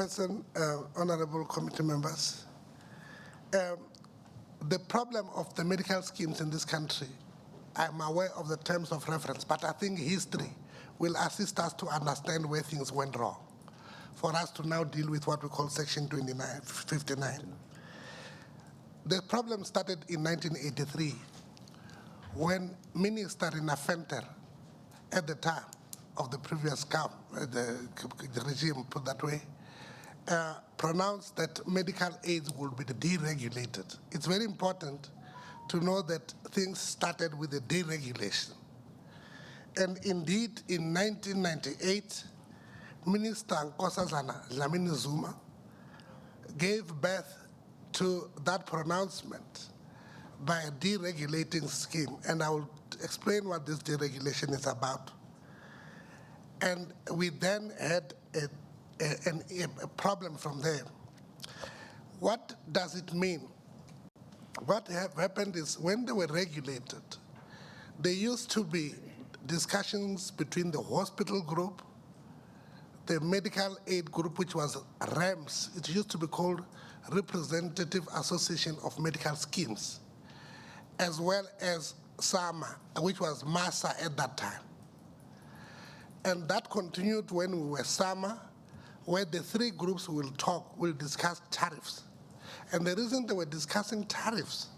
Chairperson, honorable committee members, the problem of the medical schemes in this country, I'm aware of the terms of reference, but I think history will assist us to understand where things went wrong for us to now deal with what we call Section 59. The problem started in 1983 when Minister Rina Venter, at the time of the previous the regime, put that way, pronounced that medical aids will be deregulated. It's very important to know that things started with the deregulation. And indeed, in 1998, Minister Nkosazana Dlamini Zuma gave birth to that pronouncement by a deregulating scheme. And I will explain what this deregulation is about. And we then had a problem from there. What does it mean? What happened is when they were regulated, there used to be discussions between the hospital group, the medical aid group, which was RAMS. It used to be called Representative Association of Medical Schemes, as well as SAMA, which was MASA at that time. And that continued when we were SAMA, where the three groups will discuss tariffs. And the reason they were discussing tariffs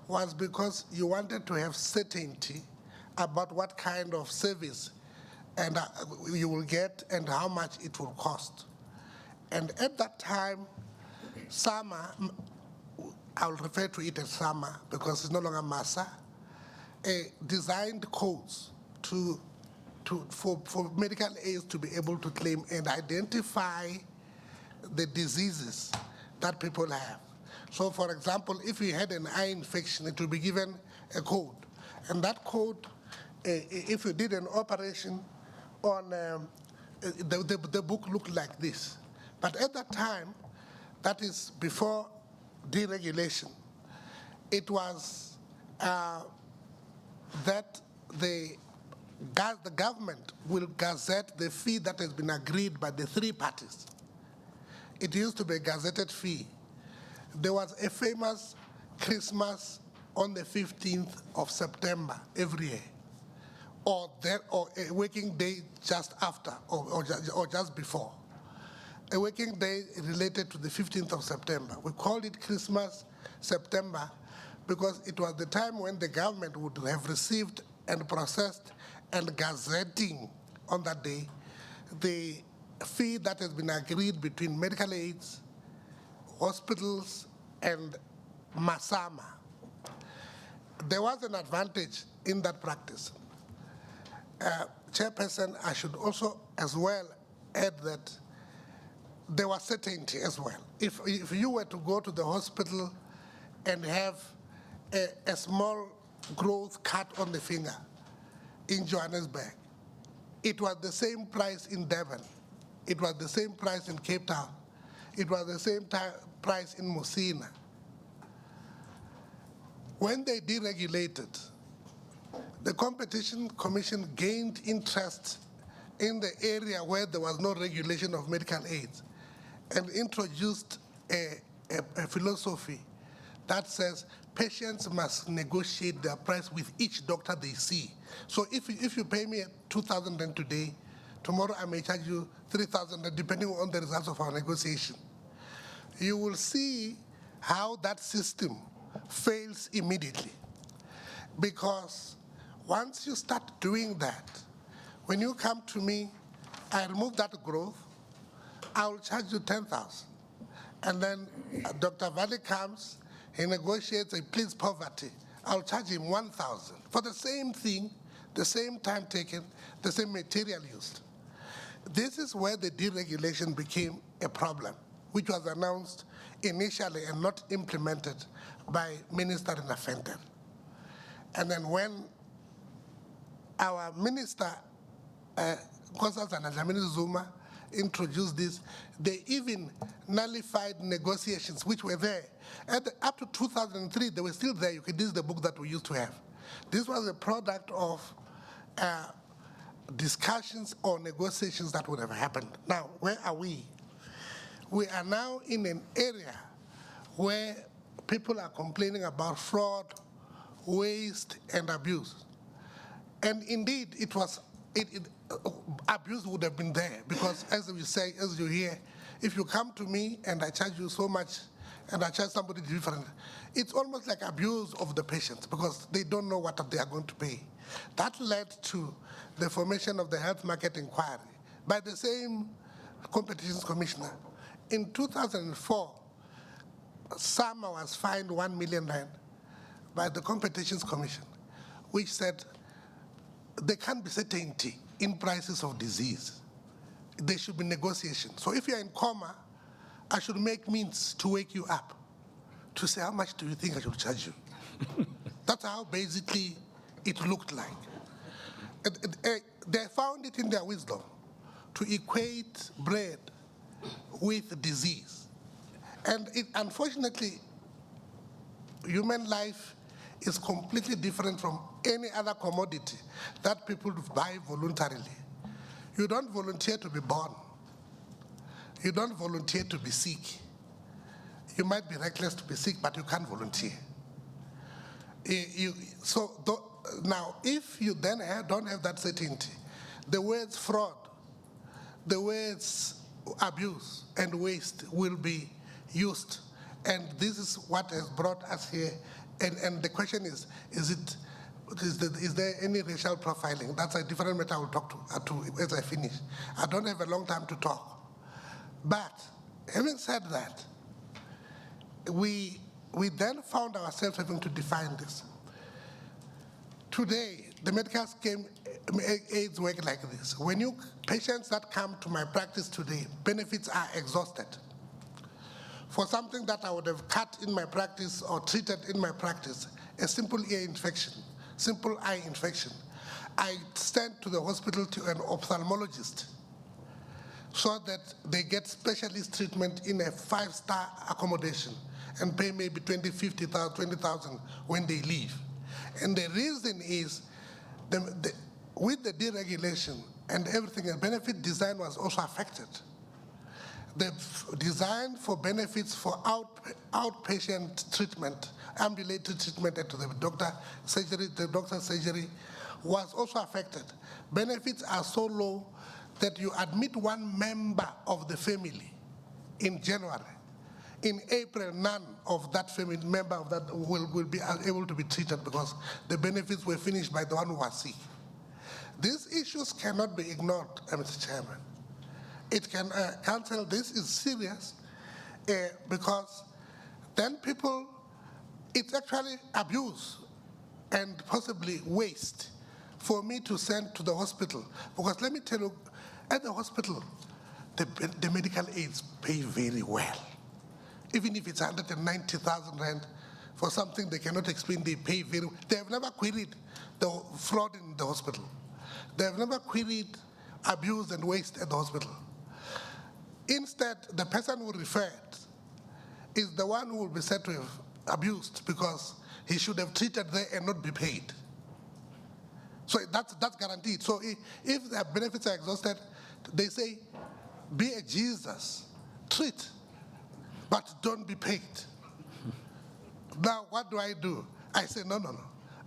was because you wanted to have certainty about what kind of service and you will get and how much it will cost. And at that time, SAMA, I'll refer to it as SAMA because it's no longer MASA, designed codes for medical aids to be able to claim and identify the diseases that people have. So for example, if you had an eye infection, it will be given a code. And that code, if you did an operation on, the book looked like this. But at that time, that is before deregulation, it was that the government will gazette the fee that has been agreed by the three parties. It used to be a gazetted fee. There was a famous Christmas on the 15th of September every year, or a working day just after, or just before. A working day related to the 15th of September. We called it Christmas September because it was the time when the government would have received and processed and gazetting on that day the fee that has been agreed between medical aids, hospitals, and MASAMA. There was an advantage in that practice. Chairperson, I should also as well add that there was certainty as well. If you were to go to the hospital and have a small growth cut on the finger in Johannesburg, it was the same price in Devon. It was the same price in Cape Town. It was the same price in Musina. When they deregulated, the Competition Commission gained interest in the area where there was no regulation of medical aids and introduced a philosophy that says patients must negotiate their price with each doctor they see. So if you pay me 2,000 Rand today, tomorrow I may charge you 3,000 Rand depending on the results of our negotiation. You will see how that system fails immediately. Because once you start doing that, when you come to me, I remove that growth, I will charge you 10,000. And then Dr. Valley comes, he negotiates, he pleads poverty. I'll charge him 1,000 for the same thing, the same time taken, the same material used. This is where the deregulation became a problem, which was announced initially and not implemented by Minister Rina Venter. And then when our minister, Nkosazana Dlamini Zuma, introduced this, they even nullified negotiations which were there. Up to 2003, they were still there. This is the book that we used to have. This was a product of discussions or negotiations that would have happened. Now, where are we? we are now in an area where people are complaining about fraud, waste, and abuse. And indeed, abuse would have been there because, as we say, as you hear, if you come to me and I charge you so much and I charge somebody different, it's almost like abuse of the patients because they don't know what they are going to pay. That led to the formation of the Health Market Inquiry by the same Competitions Commissioner. In 2004, SAMA was fined 1 million rand by the Competitions Commission, which said there can't be certainty in prices of disease. There should be negotiation. So if you're in coma, I should make means to wake you up, to say, how much do you think I should charge you? That's how basically it looked like. They found it in their wisdom to equate bread with disease. And unfortunately, human life is completely different from any other commodity that people buy voluntarily. You don't volunteer to be born. You don't volunteer to be sick. You might be reckless to be sick, but you can't volunteer. Now, if you then don't have that certainty, the words fraud, the words abuse and waste will be used. And this is what has brought us here. And the question is there any racial profiling? That's a different matter I will talk to as I finish. I don't have a long time to talk. But having said that, we then found ourselves having to define this. Today, the medical scheme aids work like this. When patients that come to my practice today, benefits are exhausted. For something that I would have cut in my practice or treated in my practice, a simple ear infection, simple eye infection, I send to the hospital to an ophthalmologist so that they get specialist treatment in a 5-star accommodation and pay maybe 20,000, 50,000, 20,000 when they leave. And the reason is, with the deregulation and everything, the benefit design was also affected. The design for benefits for outpatient treatment, ambulatory treatment to the doctor's surgery was also affected. Benefits are so low that you admit one member of the family in January. In April, none of that family member of that will be able to be treated because the benefits were finished by the one who was sick. These issues cannot be ignored, Mr. Chairman. It can, counsel, this is serious because then people, it's actually abuse and possibly waste for me to send to the hospital. Because let me tell you, at the hospital, the medical aids pay very well. Even if it's 190,000 rand for something they cannot explain, they pay very well. They have never queried the fraud in the hospital. They have never queried abuse and waste at the hospital. Instead, the person who referred is the one who will be said to have abused because he should have treated there and not be paid. So that's guaranteed. So if the benefits are exhausted, they say, be a Jesus, treat, but don't be paid. Now, what do? I say, no.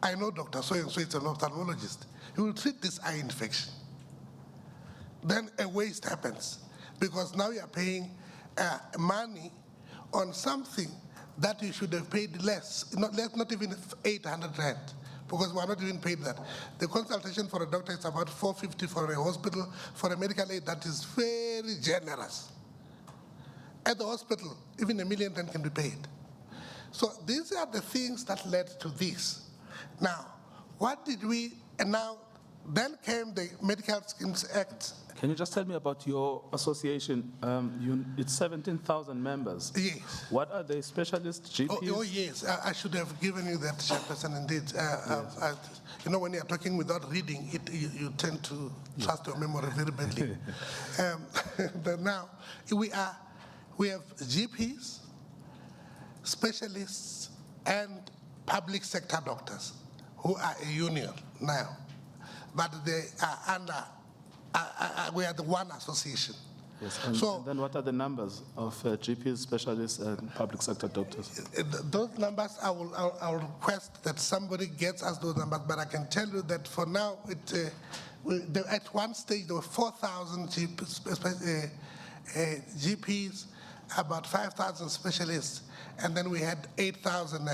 I know Dr. So-and-so is an ophthalmologist. He will treat this eye infection. Then a waste happens because now you are paying money on something that you should have paid less, not even 800 rand, because we are not even paid that. The consultation for a doctor is about 450 for a hospital, for a medical aid that is very generous. At the hospital, even 1 million rand can be paid. So these are the things that led to this. Now, what did we, and now, then came the Medical Schemes Act. Can you just tell me about your association? It's 17,000 members. Yes. What are they, specialists, GPs? Oh yes, I should have given you that, Chairperson, indeed. Yes. You know, when you're talking without reading, you tend to trust your memory very badly. But now, we have GPs, specialists, and public sector doctors who are a union now, but they are under, we are the one association. Yes. And then what are the numbers of GPs, specialists, and public sector doctors? Those numbers, I'll request that somebody gets us those numbers, but I can tell you that for now, at one stage there were 4,000 GPs, about 5,000 specialists, and then we had 8,000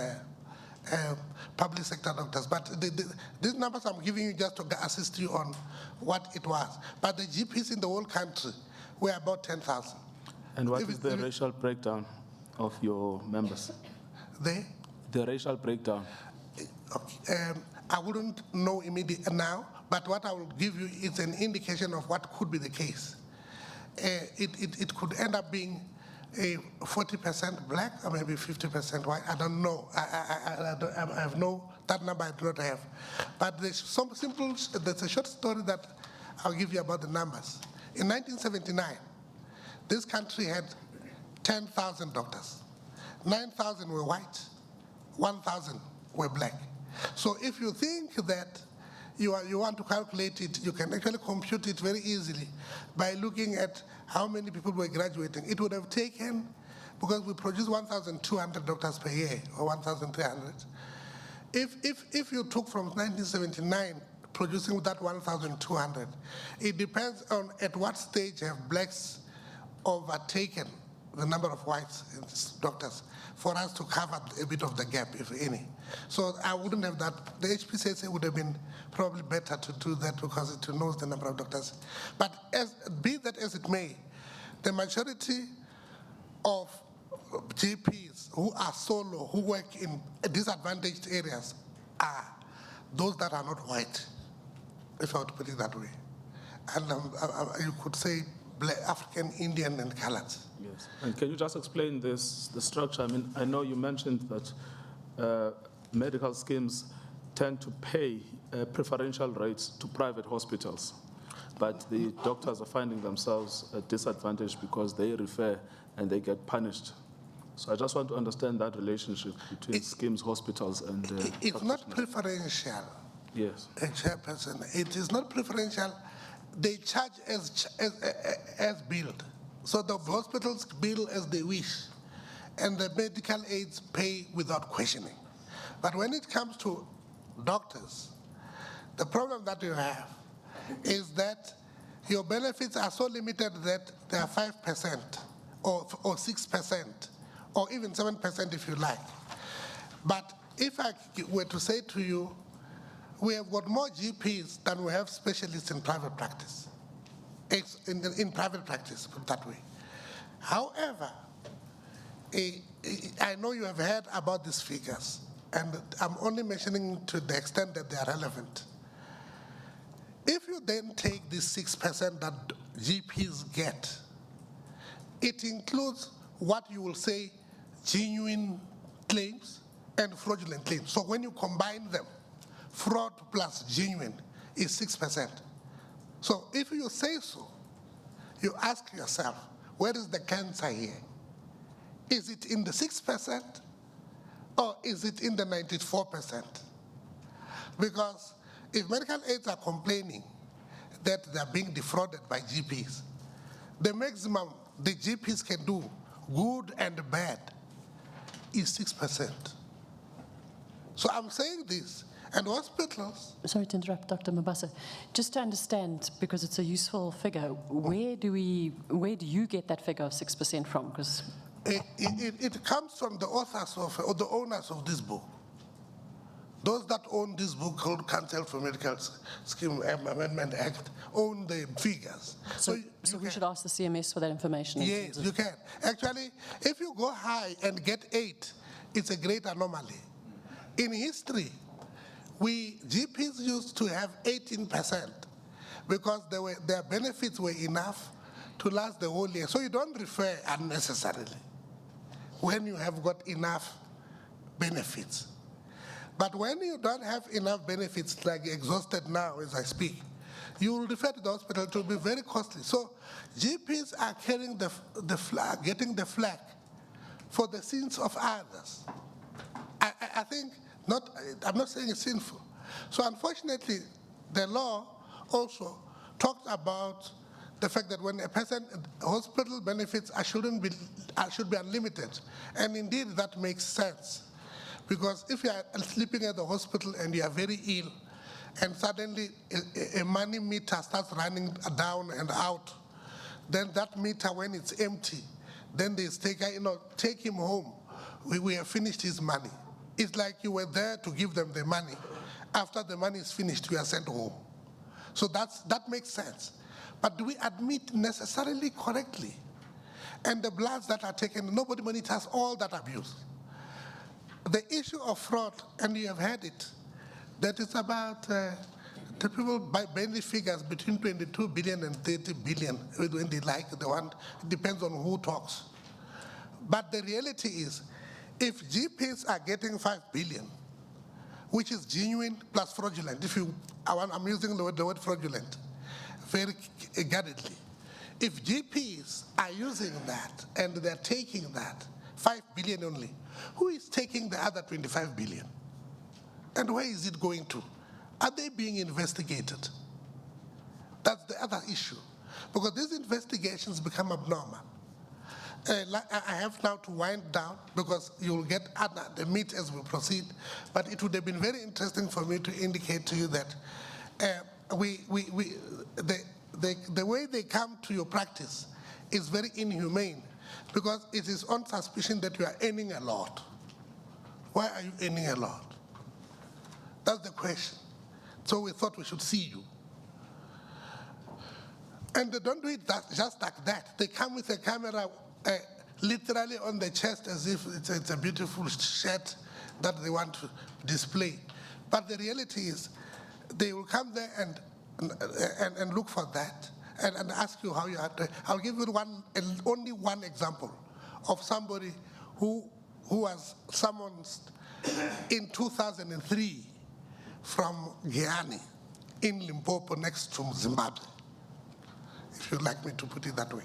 public sector doctors. But these numbers I'm giving you just to assist you on what it was. But the GPs in the whole country were about 10,000. And what is the racial breakdown of your members? The racial breakdown. Okay. I wouldn't know immediately now, but what I will give you is an indication of what could be the case. It could end up being a 40% black or maybe 50% white. I don't know. I have that number I do not have. But there's a short story that I'll give you about the numbers. In 1979, this country had 10,000 doctors. 9,000 were white, 1,000 were black. So if you think that you want to calculate it, you can actually compute it very easily by looking at how many people were graduating. It would have taken, because we produce 1,200 doctors per year, or 1,300. If you took from 1979, producing that 1,200, it depends on at what stage have blacks overtaken the number of whites doctors for us to cover a bit of the gap, if any. So I wouldn't have that. The HPCSA would have been probably better to do that because it knows the number of doctors. But be that as it may, the majority of GPs who are solo, who work in disadvantaged areas, are those that are not white, if I were to put it that way. And you could say Black, African, Indian, and colored. Yes. And can you just explain the structure? I mean, I know you mentioned that medical schemes tend to pay preferential rates to private hospitals, but the doctors are finding themselves at disadvantage because they refer and they get punished. So I just want to understand that relationship between schemes, hospitals, and it's not preferential. Yes. Chairperson, it is not preferential. They charge as billed. So the hospitals bill as they wish, and the medical aids pay without questioning. But when it comes to doctors, the problem that you have is that your benefits are so limited that they are 5% or 6% or even 7% if you like. But if I were to say to you, we have got more GPs than we have specialists in private practice. It's in private practice, put it that way. However, I know you have heard about these figures, and I'm only mentioning to the extent that they are relevant. If you then take this 6% that GPs get, it includes what you will say genuine claims and fraudulent claims. So when you combine them, fraud plus genuine is 6%. So if you say so, you ask yourself, where is the cancer here? Is it in the 6% or is it in the 94%? Because if medical aids are complaining that they're being defrauded by GPs, the maximum the GPs can do, good and bad, is 6%. So I'm saying this, and hospitals... Sorry to interrupt, Dr. Mabasa. Just to understand, because it's a useful figure, where do you get that figure of 6% from? Because it comes from the authors or the owners of this book. Those that own this book called Council for Medical Scheme Amendment Act own the figures. So we should ask the CMS for that information? Yes, you can. Actually, if you go high and get 8, it's a great anomaly. In history, GPs used to have 18% because their benefits were enough to last the whole year. So you don't refer unnecessarily when you have got enough benefits. But when you don't have enough benefits, like exhausted now as I speak, you will refer to the hospital. It will be very costly. So GPs are carrying the flag, getting the flag for the sins of others. I think I'm not saying it's sinful. So unfortunately, the law also talked about the fact that when a person, hospital benefits should be unlimited. And indeed, that makes sense. Because if you are sleeping at the hospital and you are very ill, and suddenly a money meter starts running down and out, then that meter, when it's empty, then they take him home. We have finished his money. It's like you were there to give them the money. After the money is finished, you are sent home. So that makes sense. But do we admit necessarily correctly? And the bloods that are taken, nobody monitors all that abuse. The issue of fraud, and you have heard it, that is about the people by mainly figures between 22 billion and 30 billion, when they like the one, it depends on who talks. But the reality is, if GPs are getting 5 billion, which is genuine plus fraudulent, I'm using the word fraudulent very guardedly. If GPs are using that and they're taking that, 5 billion only, who is taking the other 25 billion? And where is it going to? Are they being investigated? That's the other issue. Because these investigations become abnormal. I have now to wind down because you'll get the meat as we proceed, but it would have been very interesting for me to indicate to you that the way they come to your practice is very inhumane because it is on suspicion that you are earning a lot. Why are you earning a lot? That's the question. So we thought we should see you. And they don't do it just like that. They come with a camera literally on the chest as if it's a beautiful shirt that they want to display. But the reality is they will come there and look for that and ask you how you are. I'll give you only one example of somebody who was summoned in 2003 from Guyana in Limpopo next to Zimbabwe, if you'd like me to put it that way.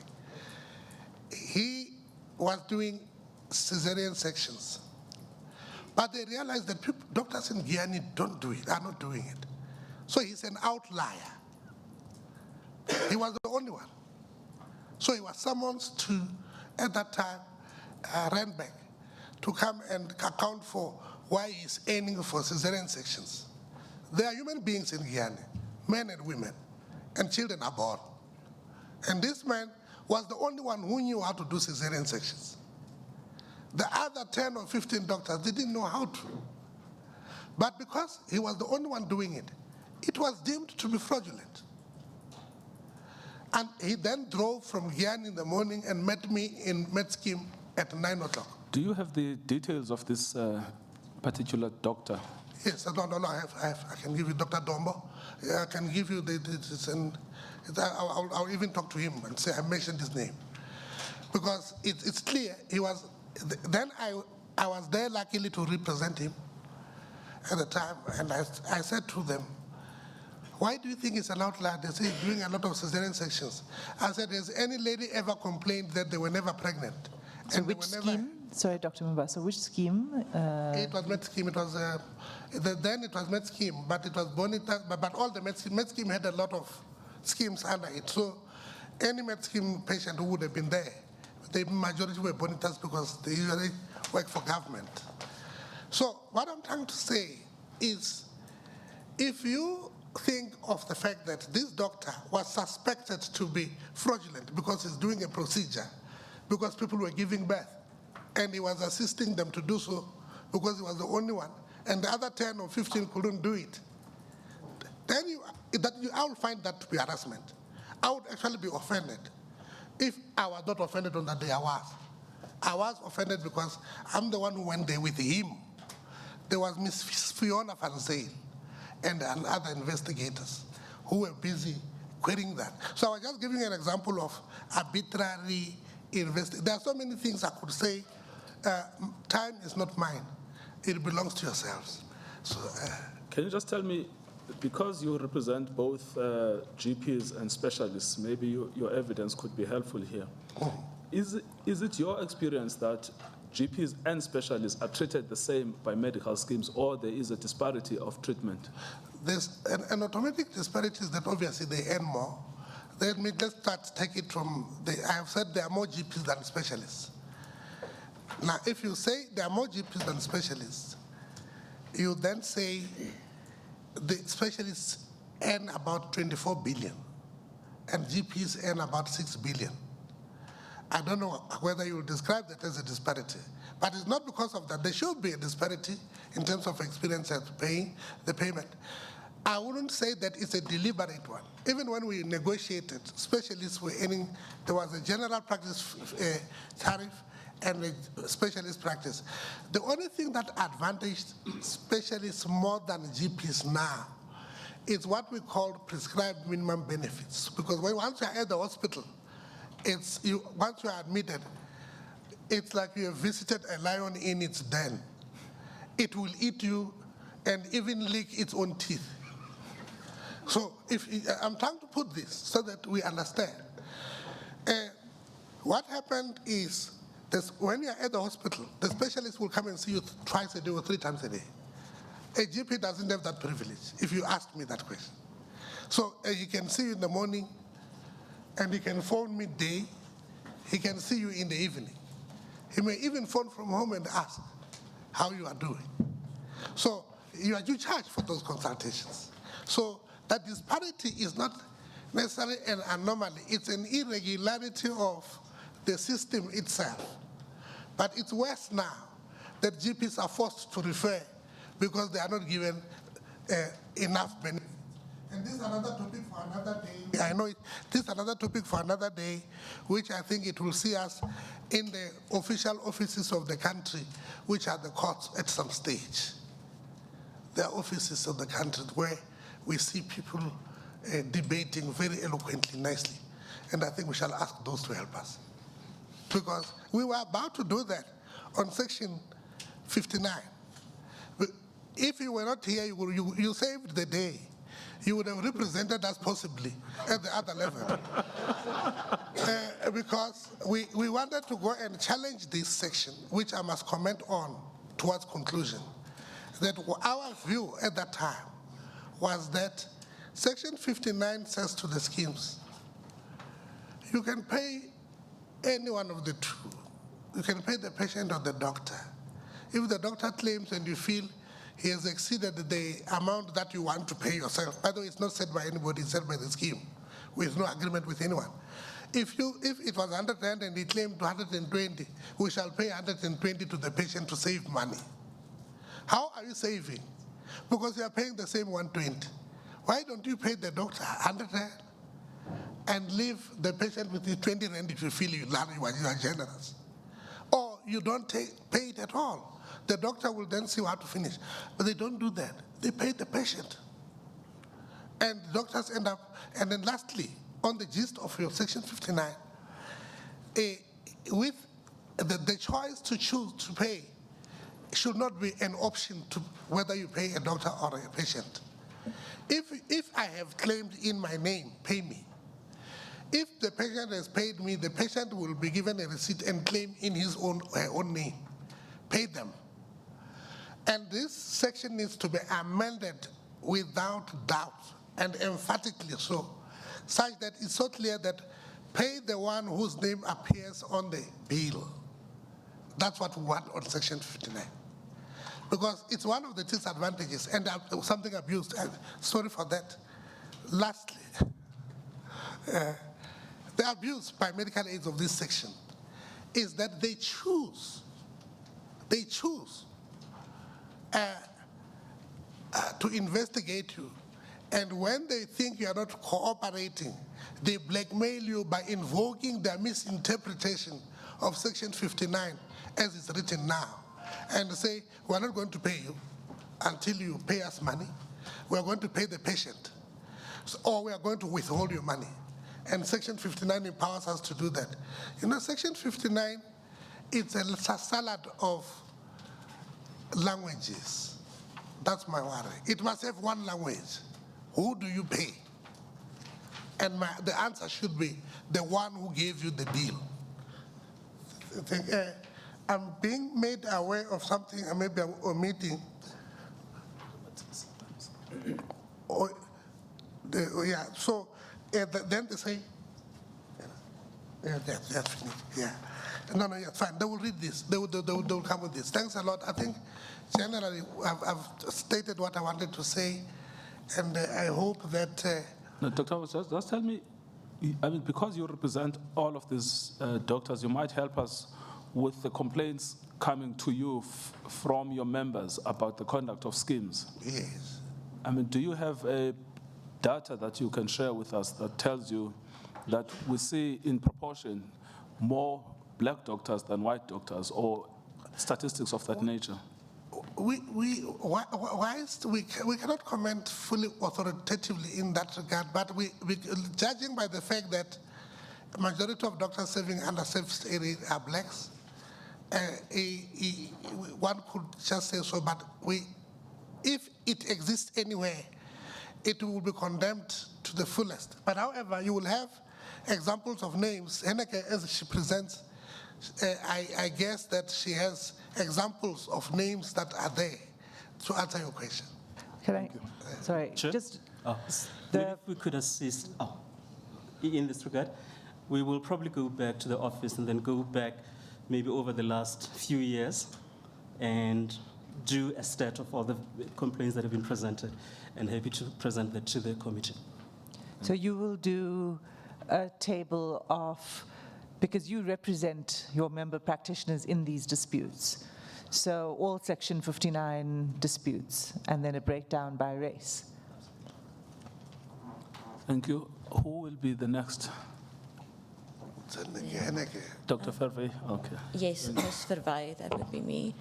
He was doing cesarean sections. But they realized that doctors in Guyana are not doing it. So he's an outlier. He was the only one. So he was summoned to, at that time, Randburg, to come and account for why he's aiming for cesarean sections. There are human beings in Guyana, men and women, and children are born. And this man was the only one who knew how to do cesarean sections. The other 10 or 15 doctors didn't know how to. But because he was the only one doing it, it was deemed to be fraudulent. And he then drove from Guyana in the morning and met me in Metscheme at 9 o'clock. Do you have the details of this particular doctor? Yes, no, I can give you Dr. Dombo. I can give you I'll even talk to him and say I mentioned his name. Because it's clear, then I was there luckily to represent him at the time, and I said to them, why do you think it's an outlier? They say he's doing a lot of cesarean sections. I said, has any lady ever complained that they were never pregnant? So which scheme? Sorry, Dr. Mombasa, which scheme? It was Metscheme. It was then it was Metscheme, but it was Bonita. But all the Metscheme had a lot of schemes under it. So any Metscheme patient who would have been there, the majority were Bonitas because they usually work for government. So what I'm trying to say is, if you think of the fact that this doctor was suspected to be fraudulent because he's doing a procedure, because people were giving birth, and he was assisting them to do so because he was the only one, and the other 10 or 15 couldn't do it, then I will find that to be harassment. I would actually be offended. If I was not offended on that day, I was offended because I'm the one who went there with him. There was Miss Fiona Van Zyl and other investigators who were busy querying that. So I was just giving an example of arbitrary investigation. There are so many things I could say. Time is not mine. It belongs to yourselves. So, can you just tell me, because you represent both GPs and specialists, maybe your evidence could be helpful here. Is it your experience that GPs and specialists are treated the same by medical schemes, or there is a disparity of treatment? There's an automatic disparity is that obviously they earn more. Let's take it from, I have said there are more GPs than specialists. Now, if you say there are more GPs than specialists, you then say the specialists earn about 24 billion and GPs earn about 6 billion. I don't know whether you will describe that as a disparity, but it's not because of that. There should be a disparity in terms of experience at paying the payment. I wouldn't say that it's a deliberate one. Even when we negotiated, specialists were earning, there was a general practice tariff and a specialist practice. The only thing that advantaged specialists more than GPs now is what we call prescribed minimum benefits. Because once you're at the hospital, once you're admitted, it's like you have visited a lion in its den. It will eat you and even lick its own teeth. So I'm trying to put this so that we understand. What happened is, when you're at the hospital, the specialist will come and see you twice a day or 3 times a day. A GP doesn't have that privilege, if you asked me that question. So he can see you in the morning, and he can phone midday. He can see you in the evening. He may even phone from home and ask how you are doing. So you charge for those consultations. So that disparity is not necessarily an anomaly. It's an irregularity of the system itself. But it's worse now that GPs are forced to refer because they are not given enough benefits. And this is another topic for another day. I know this is another topic for another day, which I think it will see us in the official offices of the country, which are the courts at some stage. There are offices of the country where we see people debating very eloquently, nicely. And I think we shall ask those to help us. Because we were about to do that on Section 59. If you were not here, you saved the day. You would have represented us possibly at the other level. Because we wanted to go and challenge this section, which I must comment on towards conclusion, that our view at that time was that Section 59 says to the schemes, you can pay any one of the two. You can pay the patient or the doctor. If the doctor claims and you feel he has exceeded the amount that you want to pay yourself, by the way, it's not said by anybody, it's said by the scheme, with no agreement with anyone. If it was 100 rand and he claimed 120, we shall pay 120 to the patient to save money. How are you saving? Because you are paying the same 120. Why don't you pay the doctor 100 rand and leave the patient with the 20 rand if you feel you are generous? Or you don't pay it at all. The doctor will then see how to finish. But they don't do that. They pay the patient. And doctors end up, and then lastly, on the gist of your Section 59, with the choice to choose to pay should not be an option to whether you pay a doctor or a patient. If I have claimed in my name, pay me. If the patient has paid me, the patient will be given a receipt and claim in his own name. Pay them. And this section needs to be amended without doubt and emphatically so, such that it's so clear that pay the one whose name appears on the bill. That's what we want on Section 59. Because it's one of the disadvantages, and something abused, sorry for that. Lastly, the abuse by medical aids of this section is that they choose to investigate you. And when they think you are not cooperating, they blackmail you by invoking their misinterpretation of Section 59 as it's written now, and say, we're not going to pay you until you pay us money. We're going to pay the patient, or we are going to withhold your money. And Section 59 empowers us to do that. You know, Section 59, it's a salad of languages. That's my worry. It must have one language. Who do you pay? And the answer should be the one who gave you the bill. I'm being made aware of something I may be omitting. So then they say, yeah, that's finished. Yeah. No, yeah, fine. They will read this. They will come with this. Thanks a lot. I think generally I've stated what I wanted to say, and I hope that. No, Dr. Just tell me, I mean, because you represent all of these doctors, you might help us with the complaints coming to you from your members about the conduct of schemes. Yes. I mean, do you have data that you can share with us that tells you that we see in proportion more black doctors than white doctors, or statistics of that nature? Whilst we cannot comment fully authoritatively in that regard, but judging by the fact that a majority of doctors serving under service area are blacks, one could just say so, but if it exists anywhere, it will be condemned to the fullest. But however, you will have examples of names. Henneke, as she presents, I guess that she has examples of names that are there to answer your question. Can I? Sorry, Sure. just Maybe if we could assist in this regard, we will probably go back to the office and then go back maybe over the last few years and do a stat of all the complaints that have been presented, and happy to present that to the committee. So you will do a table of, because you represent your member practitioners in these disputes. So all Section 59 disputes, and then a breakdown by race. Thank you. Who will be the next? Henneke. Dr. Fervey? Okay. Yes, Ms. Verwey, that would be me.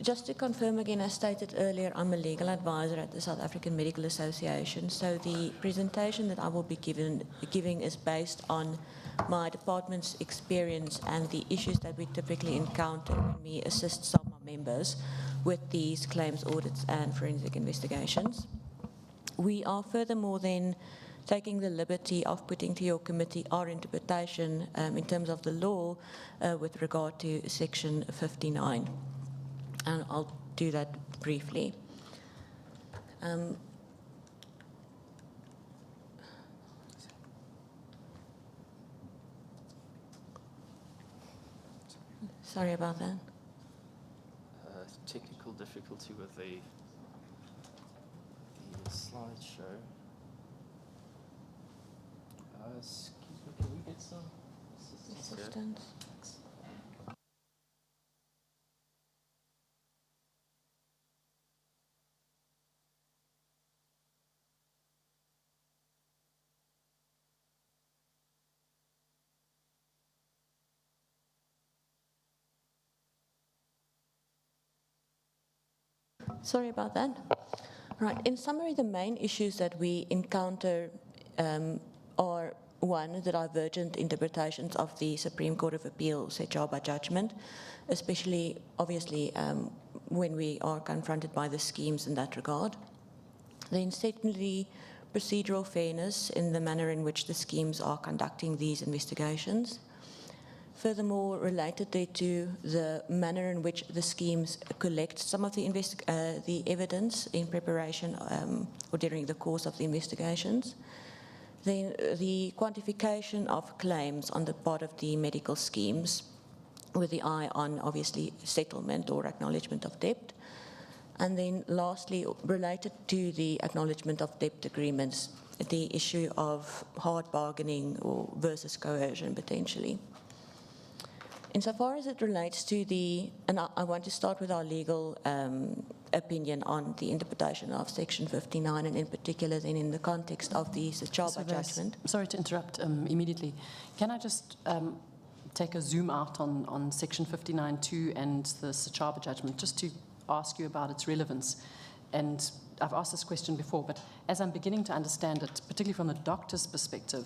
Just to confirm again, as stated earlier, I'm a legal advisor at the South African Medical Association. So the presentation that I will be giving is based on my department's experience and the issues that we typically encounter when we assist some of our members with these claims audits and forensic investigations. We are furthermore then taking the liberty of putting to your committee our interpretation in terms of the law with regard to Section 59. And I'll do that briefly. Sorry about that. Technical difficulty with the slideshow. Excuse me, can we get some assistance? Sorry about that. Right. In summary, the main issues that we encounter are, one, the divergent interpretations of the Supreme Court of Appeal Sechaba judgment, especially, obviously, when we are confronted by the schemes in that regard. Then, secondly, procedural fairness in the manner in which the schemes are conducting these investigations. Furthermore, related to the manner in which the schemes collect some of the evidence in preparation or during the course of the investigations. Then the quantification of claims on the part of the medical schemes with the eye on, obviously, settlement or acknowledgement of debt. And then lastly, related to the acknowledgement of debt agreements, the issue of hard bargaining or versus coercion potentially. Insofar as it relates to and I want to start with our legal opinion on the interpretation of Section 59, and in particular then in the context of the Sechaba judgment. Sorry to interrupt immediately. Can I just take a zoom out on Section 59.2 and the Sechaba judgment, just to ask you about its relevance? And I've asked this question before, but as I'm beginning to understand it, particularly from the doctor's perspective,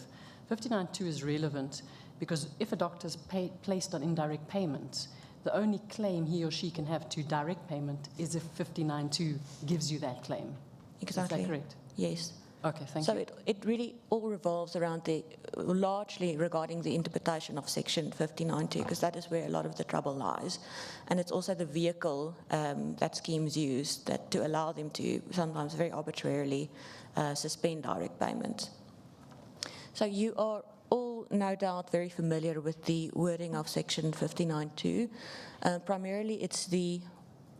59.2 is relevant because if a doctor is placed on indirect payment, the only claim he or she can have to direct payment is if 59.2 gives you that claim. Exactly. Is that correct? Yes. Okay, thank you. So it really all revolves around largely regarding the interpretation of Section 59.2, because that is where a lot of the trouble lies. And it's also the vehicle that schemes use to allow them to sometimes very arbitrarily suspend direct payments. So you are all no doubt very familiar with the wording of section 59.2. Primarily it's the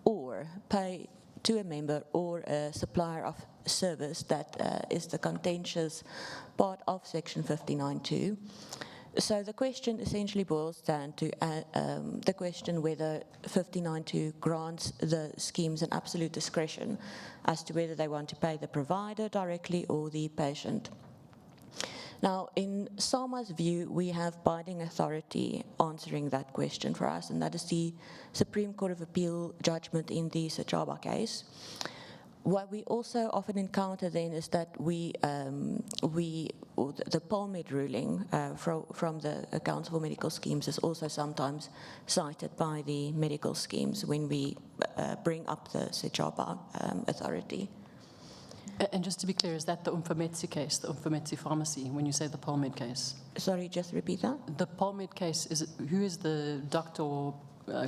or, pay to a member or a supplier of service that is the contentious part of section 59.2. So the question essentially boils down to the question whether 59.2 grants the schemes an absolute discretion as to whether they want to pay the provider directly or the patient. Now, in SAMA's view, we have binding authority answering that question for us, and that is the Supreme Court of Appeal judgment in the Sachaba case. What we also often encounter then is that the PALMED ruling from the Council for Medical Schemes is also sometimes cited by the medical schemes when we bring up the Sachaba authority. And just to be clear, is that the Umfametsi case, the Umfametsi pharmacy, when you say the PALMED case? Sorry, just repeat that. The PALMED case, who is the doctor or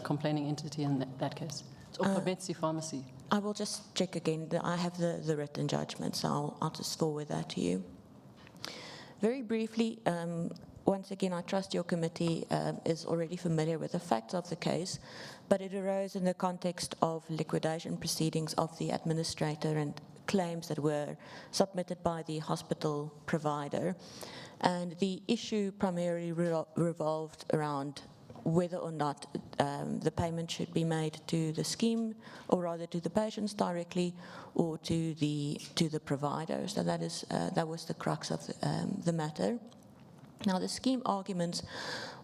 complaining entity in that case? It's Umfametsi pharmacy. I will just check again. I have the written judgment, so I'll just forward that to you. Very briefly, once again, I trust your committee is already familiar with the facts of the case, but it arose in the context of liquidation proceedings of the administrator and claims that were submitted by the hospital provider. And the issue primarily revolved around whether or not the payment should be made to the scheme, or rather to the patients directly, or to the provider. So that was the crux of the matter. Now, the scheme arguments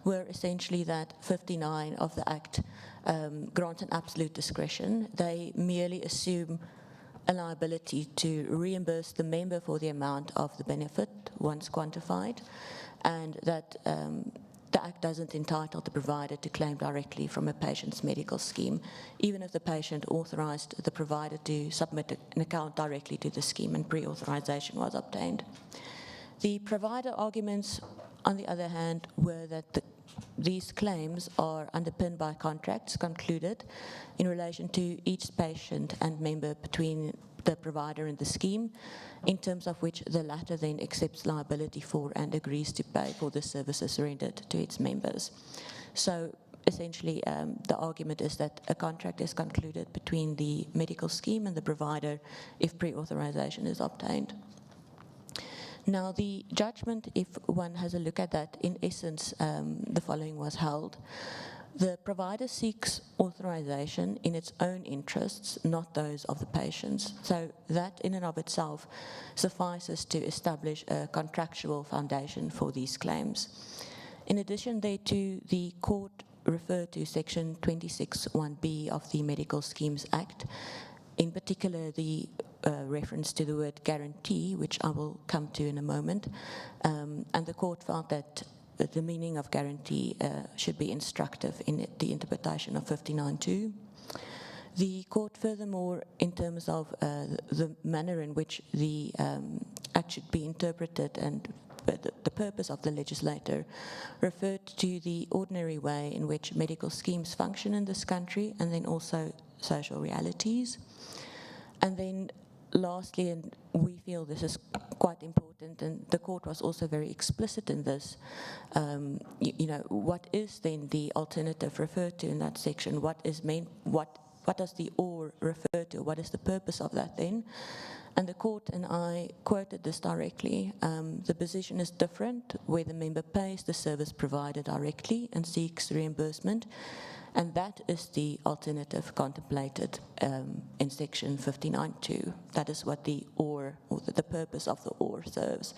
were essentially that 59 of the Act grants an absolute discretion. They merely assume a liability to reimburse the member for the amount of the benefit once quantified, and that the Act doesn't entitle the provider to claim directly from a patient's medical scheme, even if the patient authorized the provider to submit an account directly to the scheme and pre-authorization was obtained. The provider arguments, on the other hand, were that these claims are underpinned by contracts concluded in relation to each patient and member between the provider and the scheme, in terms of which the latter then accepts liability for and agrees to pay for the services rendered to its members. So essentially, the argument is that a contract is concluded between the medical scheme and the provider if pre-authorization is obtained. Now, the judgment, if one has a look at that, in essence, the following was held. The provider seeks authorization in its own interests, not those of the patients. So that in and of itself suffices to establish a contractual foundation for these claims. In addition thereto, the court referred to section 26(1)(b) of the Medical Schemes Act, in particular the reference to the word guarantee, which I will come to in a moment, and the court felt that the meaning of guarantee should be instructive in the interpretation of 59.2. The court furthermore, in terms of the manner in which the Act should be interpreted and the purpose of the legislator, referred to the ordinary way in which medical schemes function in this country, and then also social realities. And then lastly, and we feel this is quite important, and the court was also very explicit in this, what is then the alternative referred to in that section? What is what does the or refer to? What is the purpose of that then? And the court, and I quoted this directly, the position is different where the member pays the service provider directly and seeks reimbursement, and that is the alternative contemplated in section 59.2. That is what the or the purpose of the or serves.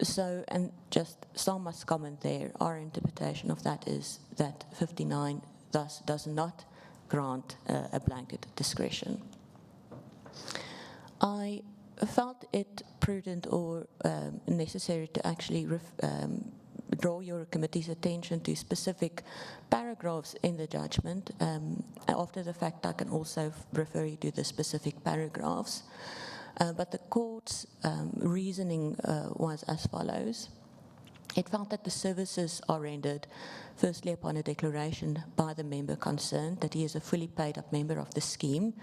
So, and just Salma's comment there, our interpretation of that is that 59 thus does not grant a blanket discretion. I felt it prudent or necessary to actually draw your committee's attention to specific paragraphs in the judgment. After the fact, I can also refer you to the specific paragraphs. But the court's reasoning was as follows. It felt that the services are rendered firstly upon a declaration by the member concerned that he is a fully paid up member of the scheme,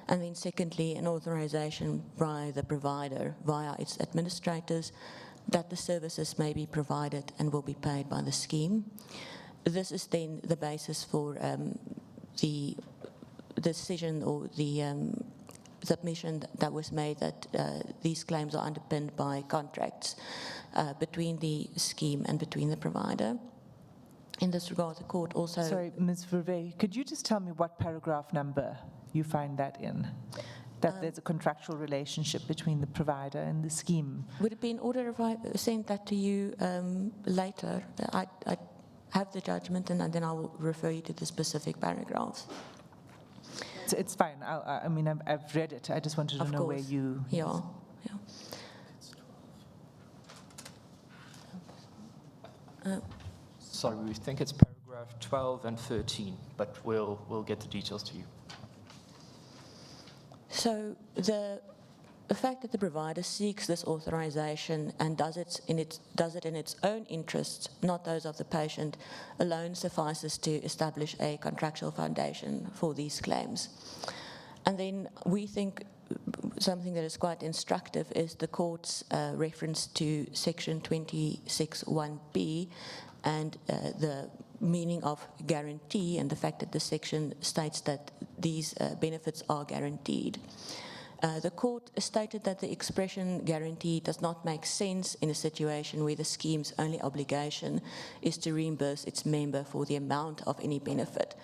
and then secondly, an authorization by the provider via its administrators that the services may be provided and will be paid by the scheme. This is then the basis for the decision or the submission that was made that these claims are underpinned by contracts between the scheme and between the provider. In this regard, the court also... Sorry, Ms. Vervey, could you just tell me what paragraph number you find that in? That there's a contractual relationship between the provider and the scheme? Would it be in order if I send that to you later? I have the judgment and then I will refer you to the specific paragraphs. It's fine. I mean, I've read it. I just wanted to know where you... Yeah. Sorry, we think it's paragraph 12 and 13, but we'll get the details to you. So the fact that the provider seeks this authorization and does it in its own interests, not those of the patient, alone suffices to establish a contractual foundation for these claims. And then we think something that is quite instructive is the court's reference to section 26(1)(b) and the meaning of guarantee and the fact that the section states that these benefits are guaranteed. The court stated that the expression guarantee does not make sense in a situation where the scheme's only obligation is to reimburse its member for the amount of any benefit.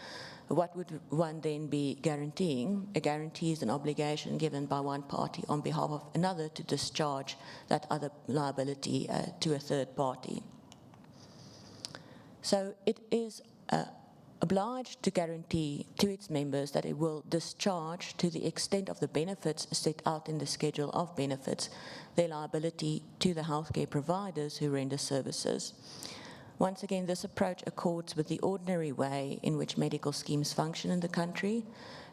What would one then be guaranteeing? A guarantee is an obligation given by one party on behalf of another to discharge that other liability to a third party. So it is obliged to guarantee to its members that it will discharge to the extent of the benefits set out in the schedule of benefits their liability to the healthcare providers who render services. Once again, this approach accords with the ordinary way in which medical schemes function in the country.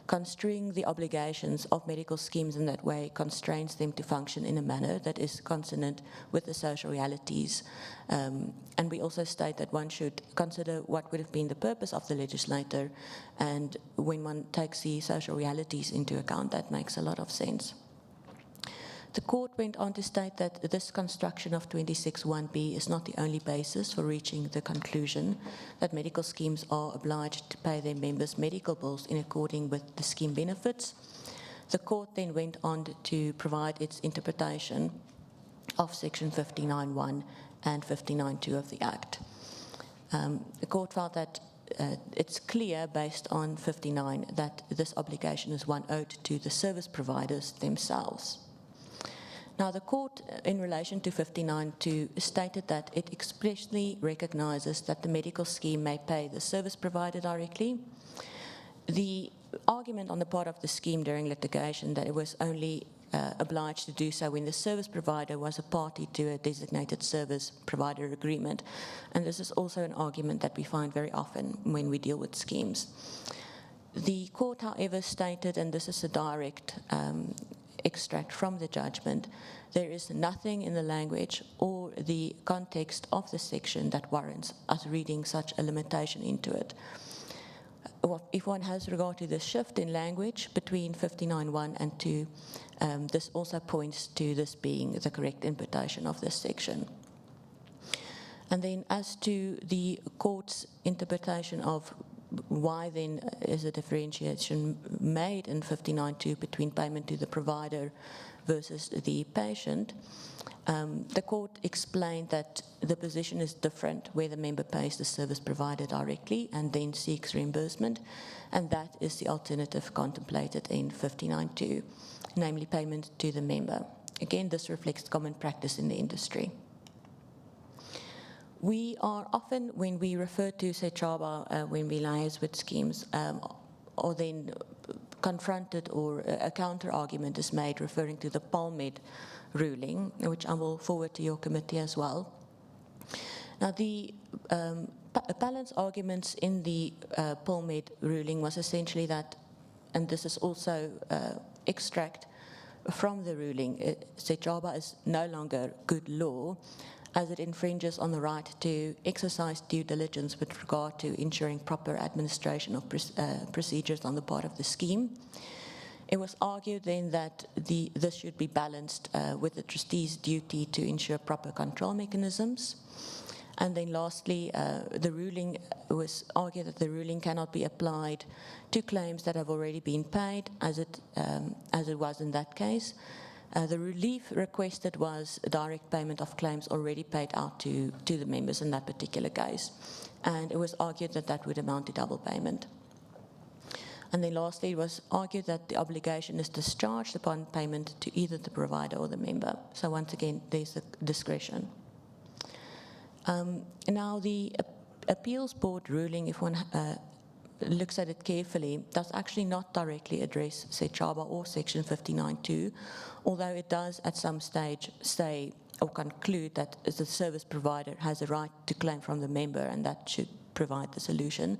Construing the obligations of medical schemes in that way constrains them to function in a manner that is consonant with the social realities. And we also state that one should consider what would have been the purpose of the legislator, and when one takes the social realities into account, that makes a lot of sense. The court went on to state that this construction of 26(1)(b) is not the only basis for reaching the conclusion that medical schemes are obliged to pay their members medical bills in accordance with the scheme benefits. The court then went on to provide its interpretation of section 59(1) and 59(2) of the Act. The court felt that it's clear based on 59 that this obligation is one owed to the service providers themselves. Now, the court, in relation to 59(2), stated that it expressly recognizes that the medical scheme may pay the service provider directly. The argument on the part of the scheme during litigation that it was only obliged to do so when the service provider was a party to a designated service provider agreement. And this is also an argument that we find very often when we deal with schemes. The court, however, stated, and this is a direct extract from the judgment, there is nothing in the language or the context of the section that warrants us reading such a limitation into it. If one has regard to the shift in language between 59(1) and 2, this also points to this being the correct interpretation of this section. And then as to the court's interpretation of why then is a differentiation made in 59(2) between payment to the provider versus the patient, the court explained that the position is different where the member pays the service provider directly and then seeks reimbursement, and that is the alternative contemplated in 59(2), namely payment to the member. Again, this reflects common practice in the industry. We are often, when we refer to SECHABA, when we liaise with schemes, or then confronted or a counter-argument is made referring to the PALMED ruling, which I will forward to your committee as well. Now, the appellant's arguments in the PALMED ruling was essentially that, and this is also extract from the ruling, SECHABA is no longer good law, as it infringes on the right to exercise due diligence with regard to ensuring proper administration of procedures on the part of the scheme. It was argued then that this should be balanced with the trustee's duty to ensure proper control mechanisms. And then lastly, the ruling was argued that the ruling cannot be applied to claims that have already been paid, as it was in that case. The relief requested was a direct payment of claims already paid out to the members in that particular case. And it was argued that that would amount to double payment. And then lastly, it was argued that the obligation is discharged upon payment to either the provider or the member. So once again, there's a discretion. Now, the appeals board ruling, if one looks at it carefully, does actually not directly address SECHABA or Section 59.2, although it does at some stage say or conclude that the service provider has a right to claim from the member, and that should provide the solution.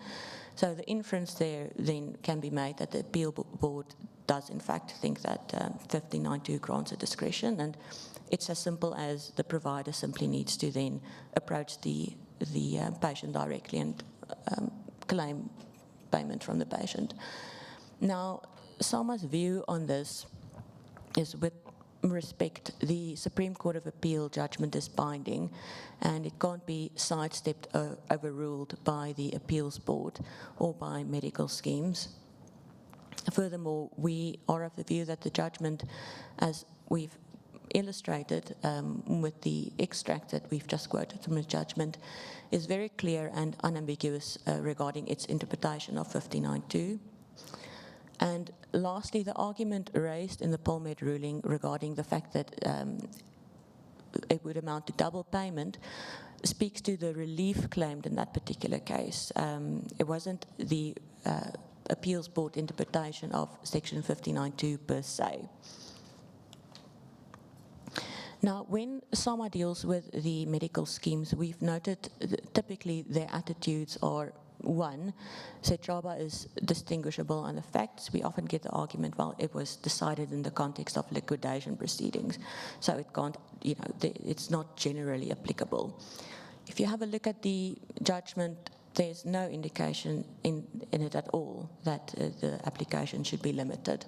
So the inference there then can be made that the appeal board does in fact think that 59.2 grants a discretion, and it's as simple as the provider simply needs to then approach the patient directly and claim payment from the patient. Now, SAMA's view on this is, with respect, the Supreme Court of Appeal judgment is binding, and it can't be sidestepped or overruled by the appeals board or by medical schemes. Furthermore, we are of the view that the judgment, as we've illustrated with the extract that we've just quoted from the judgment, is very clear and unambiguous regarding its interpretation of 59.2. And lastly, the argument raised in the Polmed ruling regarding the fact that it would amount to double payment speaks to the relief claimed in that particular case. It wasn't the appeals board interpretation of Section 59.2 per se. Now, when SAMA deals with the medical schemes, we've noted typically their attitudes are, one, SECHABA is distinguishable on the facts. We often get the argument, well, it was decided in the context of liquidation proceedings, so it can't, it's not generally applicable. If you have a look at the judgment, there's no indication in it at all that the application should be limited.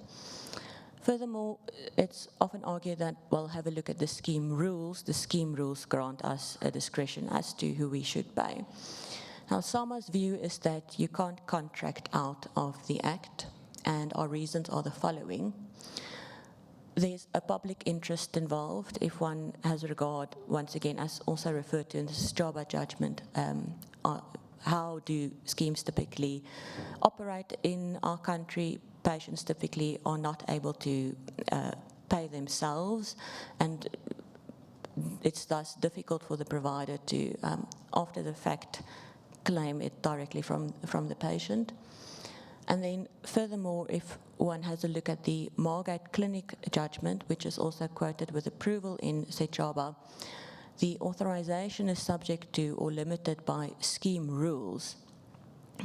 Furthermore, it's often argued that, well, have a look at the scheme rules. The scheme rules grant us a discretion as to who we should pay. Now, SAMA's view is that you can't contract out of the Act, and our reasons are the following. There's a public interest involved if one has regard, once again, as also referred to in the SECHABA judgment, how do schemes typically operate in our country? Patients typically are not able to pay themselves, and it's thus difficult for the provider to, after the fact, claim it directly from the patient. And then furthermore, if one has a look at the Margate Clinic judgment, which is also quoted with approval in SECHABA, the authorization is subject to or limited by scheme rules,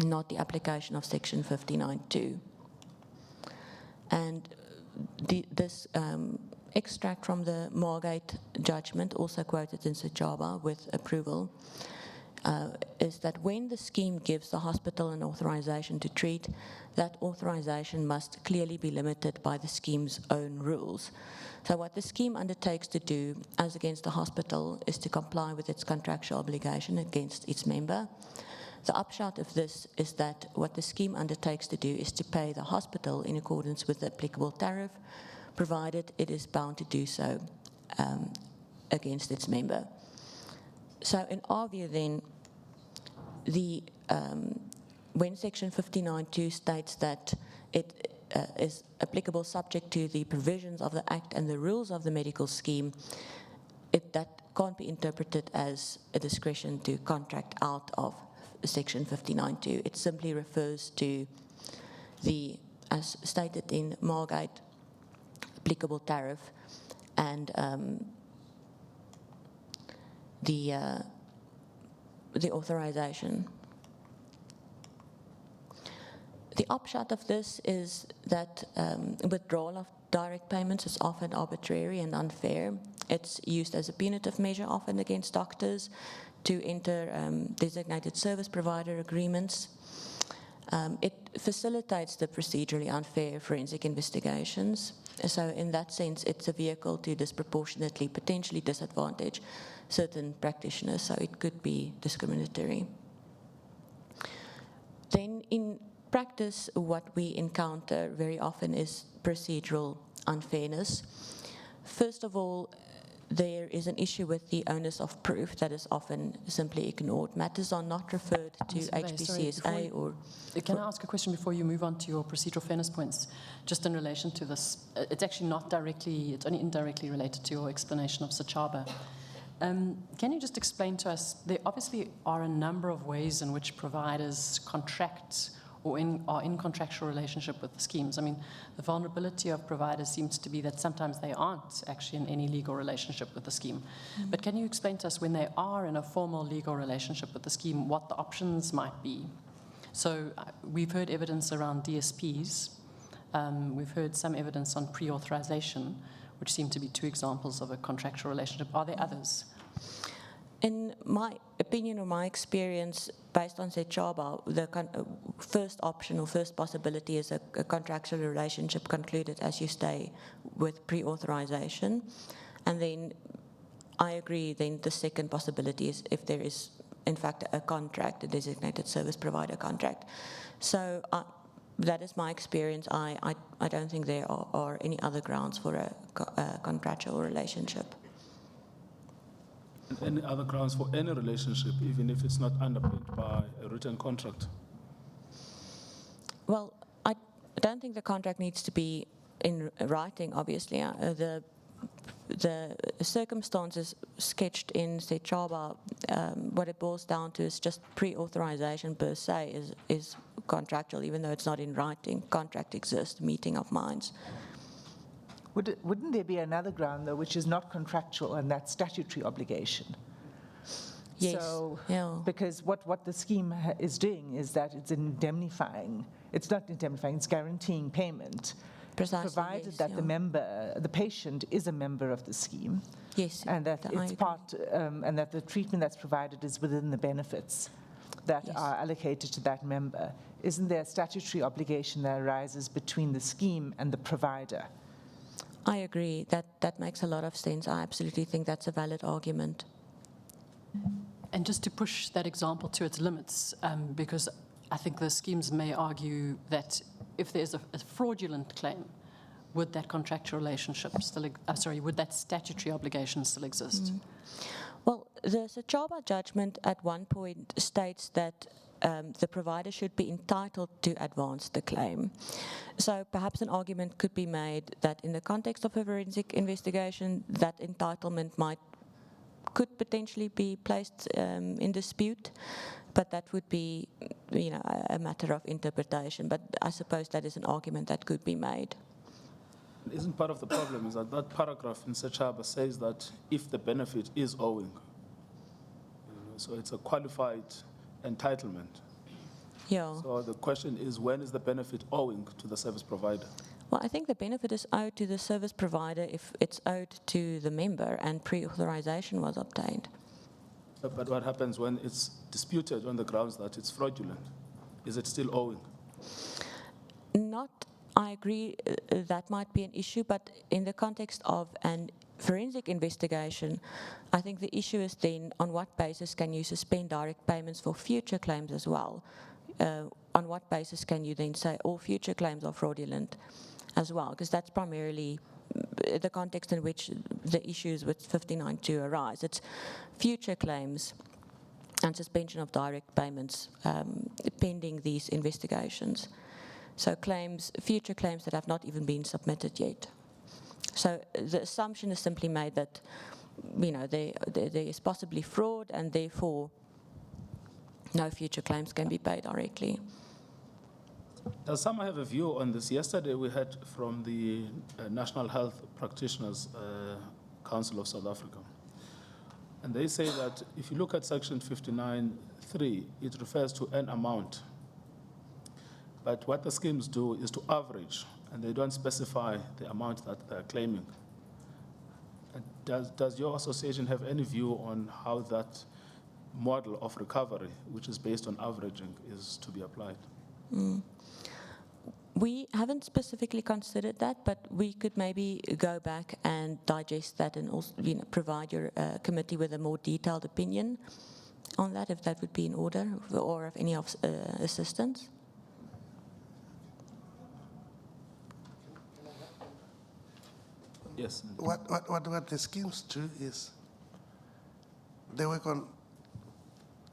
not the application of Section 59.2. And this extract from the Margate judgment, also quoted in SECHABA with approval, is that when the scheme gives the hospital an authorization to treat, that authorization must clearly be limited by the scheme's own rules. So what the scheme undertakes to do, as against the hospital, is to comply with its contractual obligation against its member. The upshot of this is that what the scheme undertakes to do is to pay the hospital in accordance with the applicable tariff, provided it is bound to do so against its member. So in our view then, when Section 59.2 states that it is applicable subject to the provisions of the Act and the rules of the medical scheme, that can't be interpreted as a discretion to contract out of Section 59.2. It simply refers to the, as stated in Margate, applicable tariff and the authorization. The upshot of this is that withdrawal of direct payments is often arbitrary and unfair. It's used as a punitive measure often against doctors to enter designated service provider agreements. It facilitates the procedurally unfair forensic investigations. So in that sense, it's a vehicle to disproportionately, potentially disadvantage certain practitioners, so it could be discriminatory. Then in practice, what we encounter very often is procedural unfairness. First of all, there is an issue with the onus of proof that is often simply ignored. Matters are not referred to Ms. Vey, sorry, HPCSA or... Can I ask a question before you move on to your procedural fairness points, just in relation to this? It's actually not directly, it's only indirectly related to your explanation of Sachaba. Can you just explain to us, there obviously are a number of ways in which providers contract or are in contractual relationship with the schemes. I mean, the vulnerability of providers seems to be that sometimes they aren't actually in any legal relationship with the scheme. But can you explain to us, when they are in a formal legal relationship with the scheme, what the options might be? So we've heard evidence around DSPs. We've heard some evidence on pre-authorization, which seem to be two examples of a contractual relationship. Are there others? In my opinion or my experience, based on Sechaba, the first option or first possibility is a contractual relationship concluded, as you say, with pre-authorization. And then I agree, then the second possibility is if there is, in fact, a contract, a designated service provider contract. So that is my experience. I don't think there are any other grounds for a contractual relationship. Any other grounds for any relationship, even if it's not underpinned by a written contract? Well, I don't think the contract needs to be in writing, obviously. The circumstances sketched in Sechaba, what it boils down to is just pre-authorization per se is contractual, even though it's not in writing. Contract exists, meeting of minds. Wouldn't there be another ground, though, which is not contractual, and that's statutory obligation? Yes, So, yeah. because what the scheme is doing is that it's indemnifying, it's not indemnifying, it's guaranteeing payment, Precisely, provided yes, that yeah. the patient is a member of the scheme. Yes, And that I it's agree. part, and that the treatment that's provided is within the benefits that Yes. are allocated to that member. Isn't there a statutory obligation that arises between the scheme and the provider? I agree. That makes a lot of sense. I absolutely think that's a valid argument. And just to push that example to its limits, because I think the schemes may argue that if there's a fraudulent claim, would that contractual relationship still, would that statutory obligation still exist? Well, the Sechaba judgment at one point states that the provider should be entitled to advance the claim. So perhaps an argument could be made that in the context of a forensic investigation, that entitlement could potentially be placed in dispute, but that would be, a matter of interpretation. But I suppose that is an argument that could be made. Isn't part of the problem is that that paragraph in Sechaba says that if the benefit is owing, so it's a qualified entitlement. Yeah. So the question is, when is the benefit owing to the service provider? Well, I think the benefit is owed to the service provider if it's owed to the member and pre-authorization was obtained. But what happens when it's disputed on the grounds that it's fraudulent? Is it still owing? I agree that might be an issue, but in the context of an forensic investigation, I think the issue is then on what basis can you suspend direct payments for future claims as well? On what basis can you then say all future claims are fraudulent as well? Because that's primarily the context in which the issues with 59.2 arise. It's future claims and suspension of direct payments pending these investigations. So future claims that have not even been submitted yet. So the assumption is simply made that, there is possibly fraud and therefore no future claims can be paid directly. Does someone have a view on this? Yesterday we heard from the National Health Practitioners Council of South Africa. And they say that if you look at section 59.3, it refers to an amount. But what the schemes do is to average, and they don't specify the amount that they're claiming. And does your association have any view on how that model of recovery, which is based on averaging, is to be applied? We haven't specifically considered that, but we could maybe go back and digest that and also, provide your committee with a more detailed opinion on that, if that would be in order, or of any assistance. Yes. What the schemes do is they work on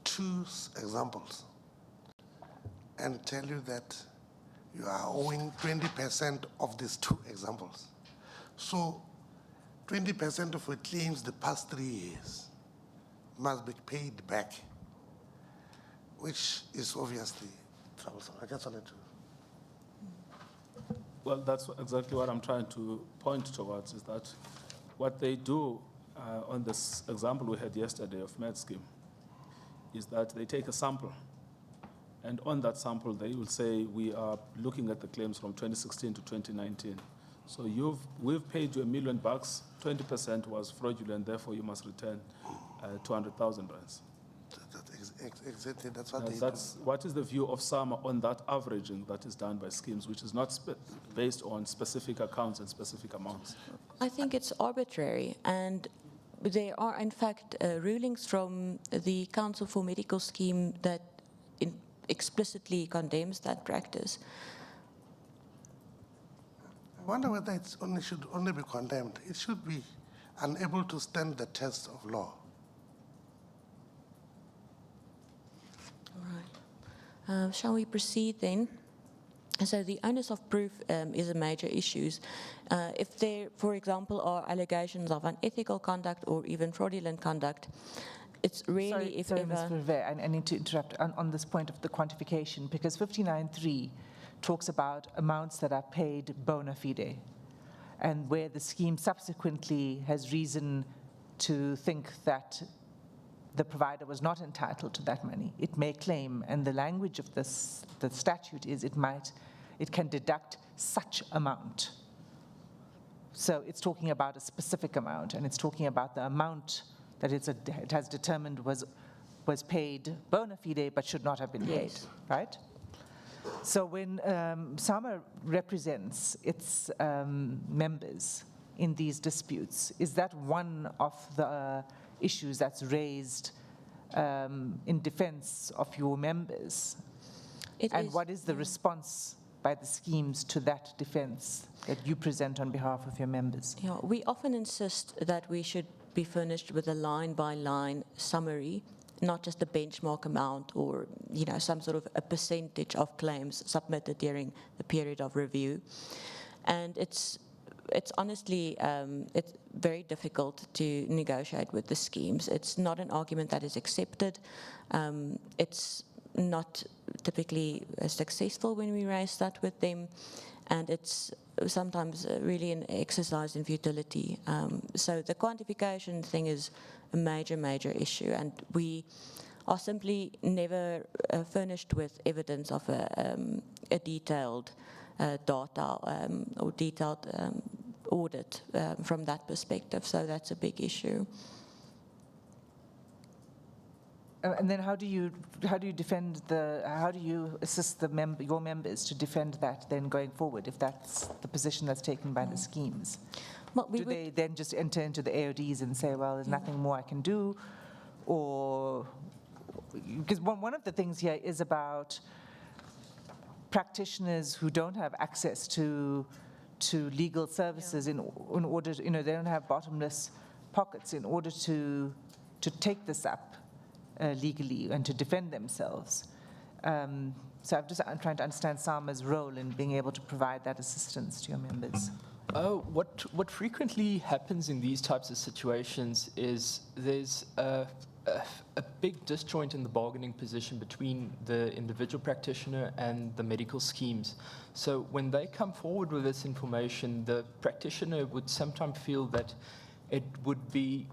two examples and tell you that you are owing 20% of these two examples. So 20% of your claims the past 3 years must be paid back, which is obviously troublesome. I just wanted to. Well, that's exactly what I'm trying to point towards, is that what they do on this example we had yesterday of med scheme is that they take a sample, and on that sample they will say we are looking at the claims from 2016 to 2019. So we've paid you $1 million, 20% was fraudulent, therefore you must return 200,000 rands. Exactly, that's what they That's what is the view of SAMA on that averaging that is done by schemes, which is not based on specific accounts and specific amounts. I think it's arbitrary, and there are, in fact, rulings from the Council for Medical Scheme that explicitly condemns that practice. I wonder whether it should only be condemned. It should be unable to stand the test of law. All right. Shall we proceed then? So the onus of proof is a major issue. If there, for example, are allegations of unethical conduct or even fraudulent conduct, it's really, Sorry, Ms. Verveer, I need to interrupt on this point of the quantification, because 59.3 talks about amounts that are paid bona fide, and where the scheme subsequently has reason to think that the provider was not entitled to that money, it may claim, and the language of the statute is it can deduct such amount. So it's talking about a specific amount, and it's talking about the amount that it has determined was paid bona fide but should not have been paid, right? So when SAMA represents its members in these disputes, is that one of the issues that's raised in defense of your members? And what is the response by the schemes to that defense that you present on behalf of your members? Yeah, we often insist that we should be furnished with a line-by-line summary, not just a benchmark amount or some sort of a percentage of claims submitted during the period of review. And it's honestly it's very difficult to negotiate with the schemes. It's not an argument that is accepted. It's not typically successful when we raise that with them, and it's sometimes really an exercise in futility. So the quantification thing is a major issue, and we are simply never furnished with evidence of a detailed data or detailed audit from that perspective. So that's a big issue. And then how do you defend how do you assist your members to defend that then going forward, if that's the position that's taken by the schemes? Well, do they then just enter into the AODs and say, well, there's nothing more I can do? Or, because one of the things here is about practitioners who don't have access to legal services in order, they don't have bottomless pockets in order to take this up legally and to defend themselves. So I'm trying to understand SAMA's role in being able to provide that assistance to your members. What frequently happens in these types of situations is there's a big disjoint in the bargaining position between the individual practitioner and the medical schemes. So when they come forward with this information, the practitioner would sometimes feel that it would be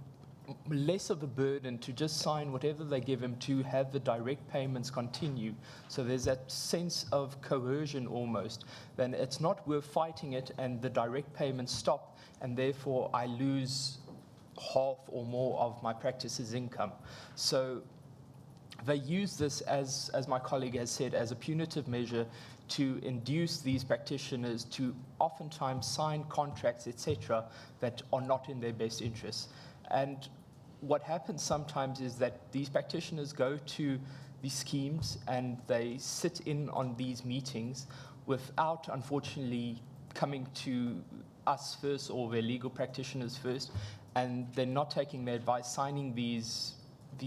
less of a burden to just sign whatever they give him to have the direct payments continue. So there's that sense of coercion almost. Then it's not worth fighting it, and the direct payments stop, and therefore I lose half or more of my practice's income. So they use this, as my colleague has said, as a punitive measure to induce these practitioners to oftentimes sign contracts, etc., that are not in their best interests. And what happens sometimes is that these practitioners go to these schemes and they sit in on these meetings without, unfortunately, coming to us first or their legal practitioners first, and they're not taking their advice, signing these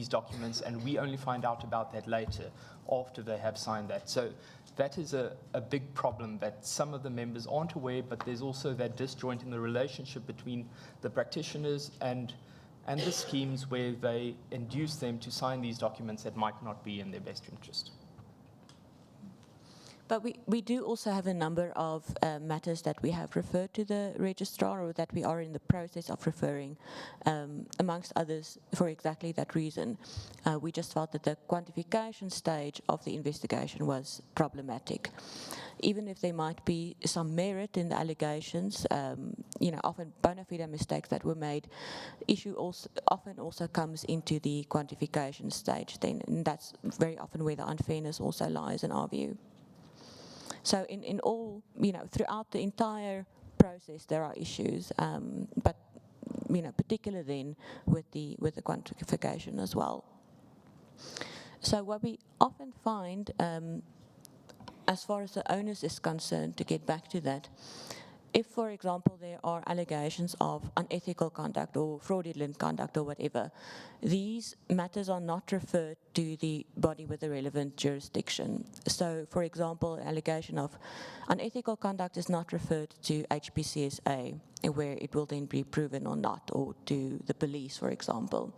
documents, and we only find out about that later after they have signed that. So that is a big problem that some of the members aren't aware, but there's also that disjoint in the relationship between the practitioners and the schemes where they induce them to sign these documents that might not be in their best interest. But we do also have a number of matters that we have referred to the registrar, or that we are in the process of referring, amongst others, for exactly that reason. We just felt that the quantification stage of the investigation was problematic. Even if there might be some merit in the allegations, often bona fide mistakes that were made, issue often also comes into the quantification stage then, and that's very often where the unfairness also lies in our view. So in all, throughout the entire process, there are issues, but, particularly then with the quantification as well. So what we often find, as far as the onus is concerned, to get back to that, if, for example, there are allegations of unethical conduct or fraudulent conduct or whatever, these matters are not referred to the body with the relevant jurisdiction. So, for example, allegation of unethical conduct is not referred to HPCSA, where it will then be proven or not, or to the police, for example.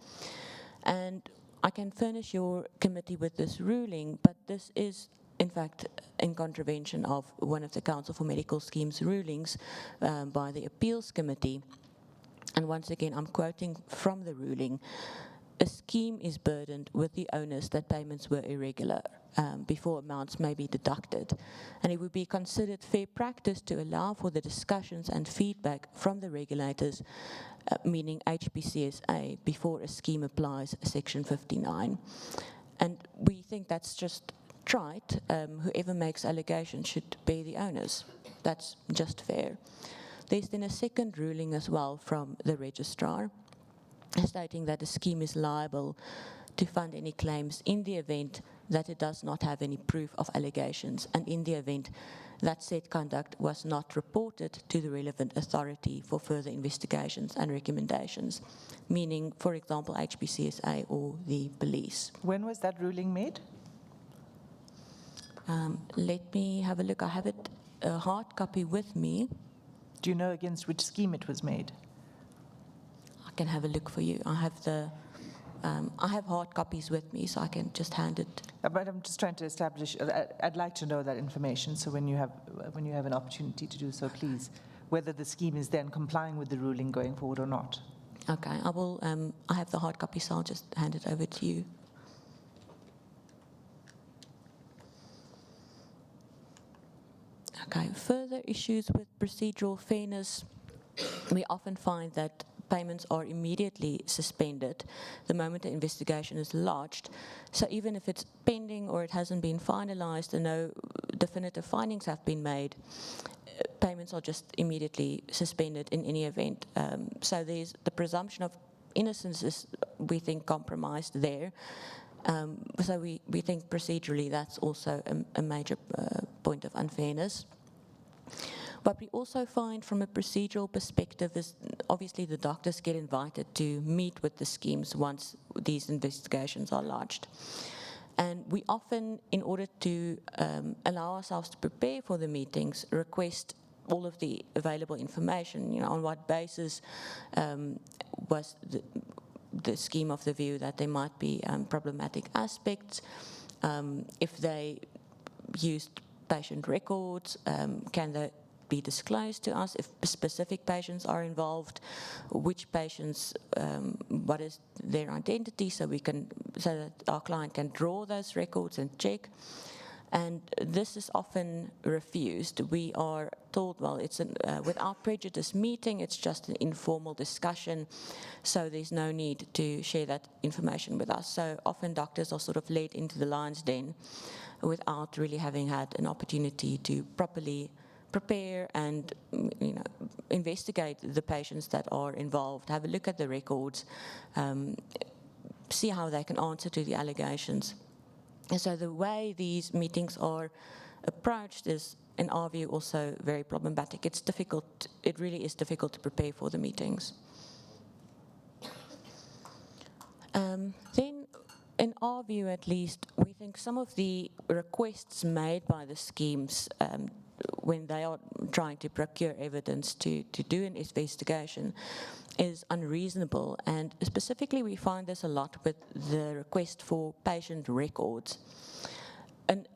And I can furnish your committee with this ruling, but this is in fact in contravention of one of the Council for Medical Schemes rulings by the Appeals Committee. And once again, I'm quoting from the ruling: a scheme is burdened with the onus that payments were irregular before amounts may be deducted. And it would be considered fair practice to allow for the discussions and feedback from the regulators, meaning HPCSA, before a scheme applies Section 59. And we think that's just right. Whoever makes allegations should bear the onus. That's just fair. There's then a second ruling as well from the registrar, stating that the scheme is liable to fund any claims in the event that it does not have any proof of allegations, and in the event that said conduct was not reported to the relevant authority for further investigations and recommendations, meaning, for example, HPCSA or the police. When was that ruling made? Let me have a look. I have it, a hard copy with me. Do you know against which scheme it was made? I can have a look for you. I have hard copies with me, so I can just hand it. But I'm just trying to establish. I'd like to know that information. So when you have an opportunity to do so, please, whether the scheme is then complying with the ruling going forward or not. Okay, I will. I have the hard copy, so I'll just hand it over to you. Okay, further issues with procedural fairness. We often find that payments are immediately suspended the moment the investigation is lodged. So even if it's pending or it hasn't been finalized and no definitive findings have been made, payments are just immediately suspended in any event. So there's the presumption of innocence is, we think, compromised there. So we think procedurally that's also a major point of unfairness. What we also find from a procedural perspective is obviously the doctors get invited to meet with the schemes once these investigations are lodged. And we often, in order to allow ourselves to prepare for the meetings, request all of the available information, on what basis was the scheme of the view that there might be problematic aspects, if they used patient records, can they be disclosed to us if specific patients are involved, which patients, what is their identity, so that our client can draw those records and check. And this is often refused. We are told, well, it's without prejudice meeting, it's just an informal discussion, so there's no need to share that information with us. So often doctors are sort of led into the lion's den without really having had an opportunity to properly prepare and investigate the patients that are involved, have a look at the records, see how they can answer to the allegations. And so the way these meetings are approached is, in our view, also very problematic. It's difficult, it really is difficult to prepare for the meetings. Then, in our view at least, we think some of the requests made by the schemes when they are trying to procure evidence to do an investigation is unreasonable, and specifically we find this a lot with the request for patient records. And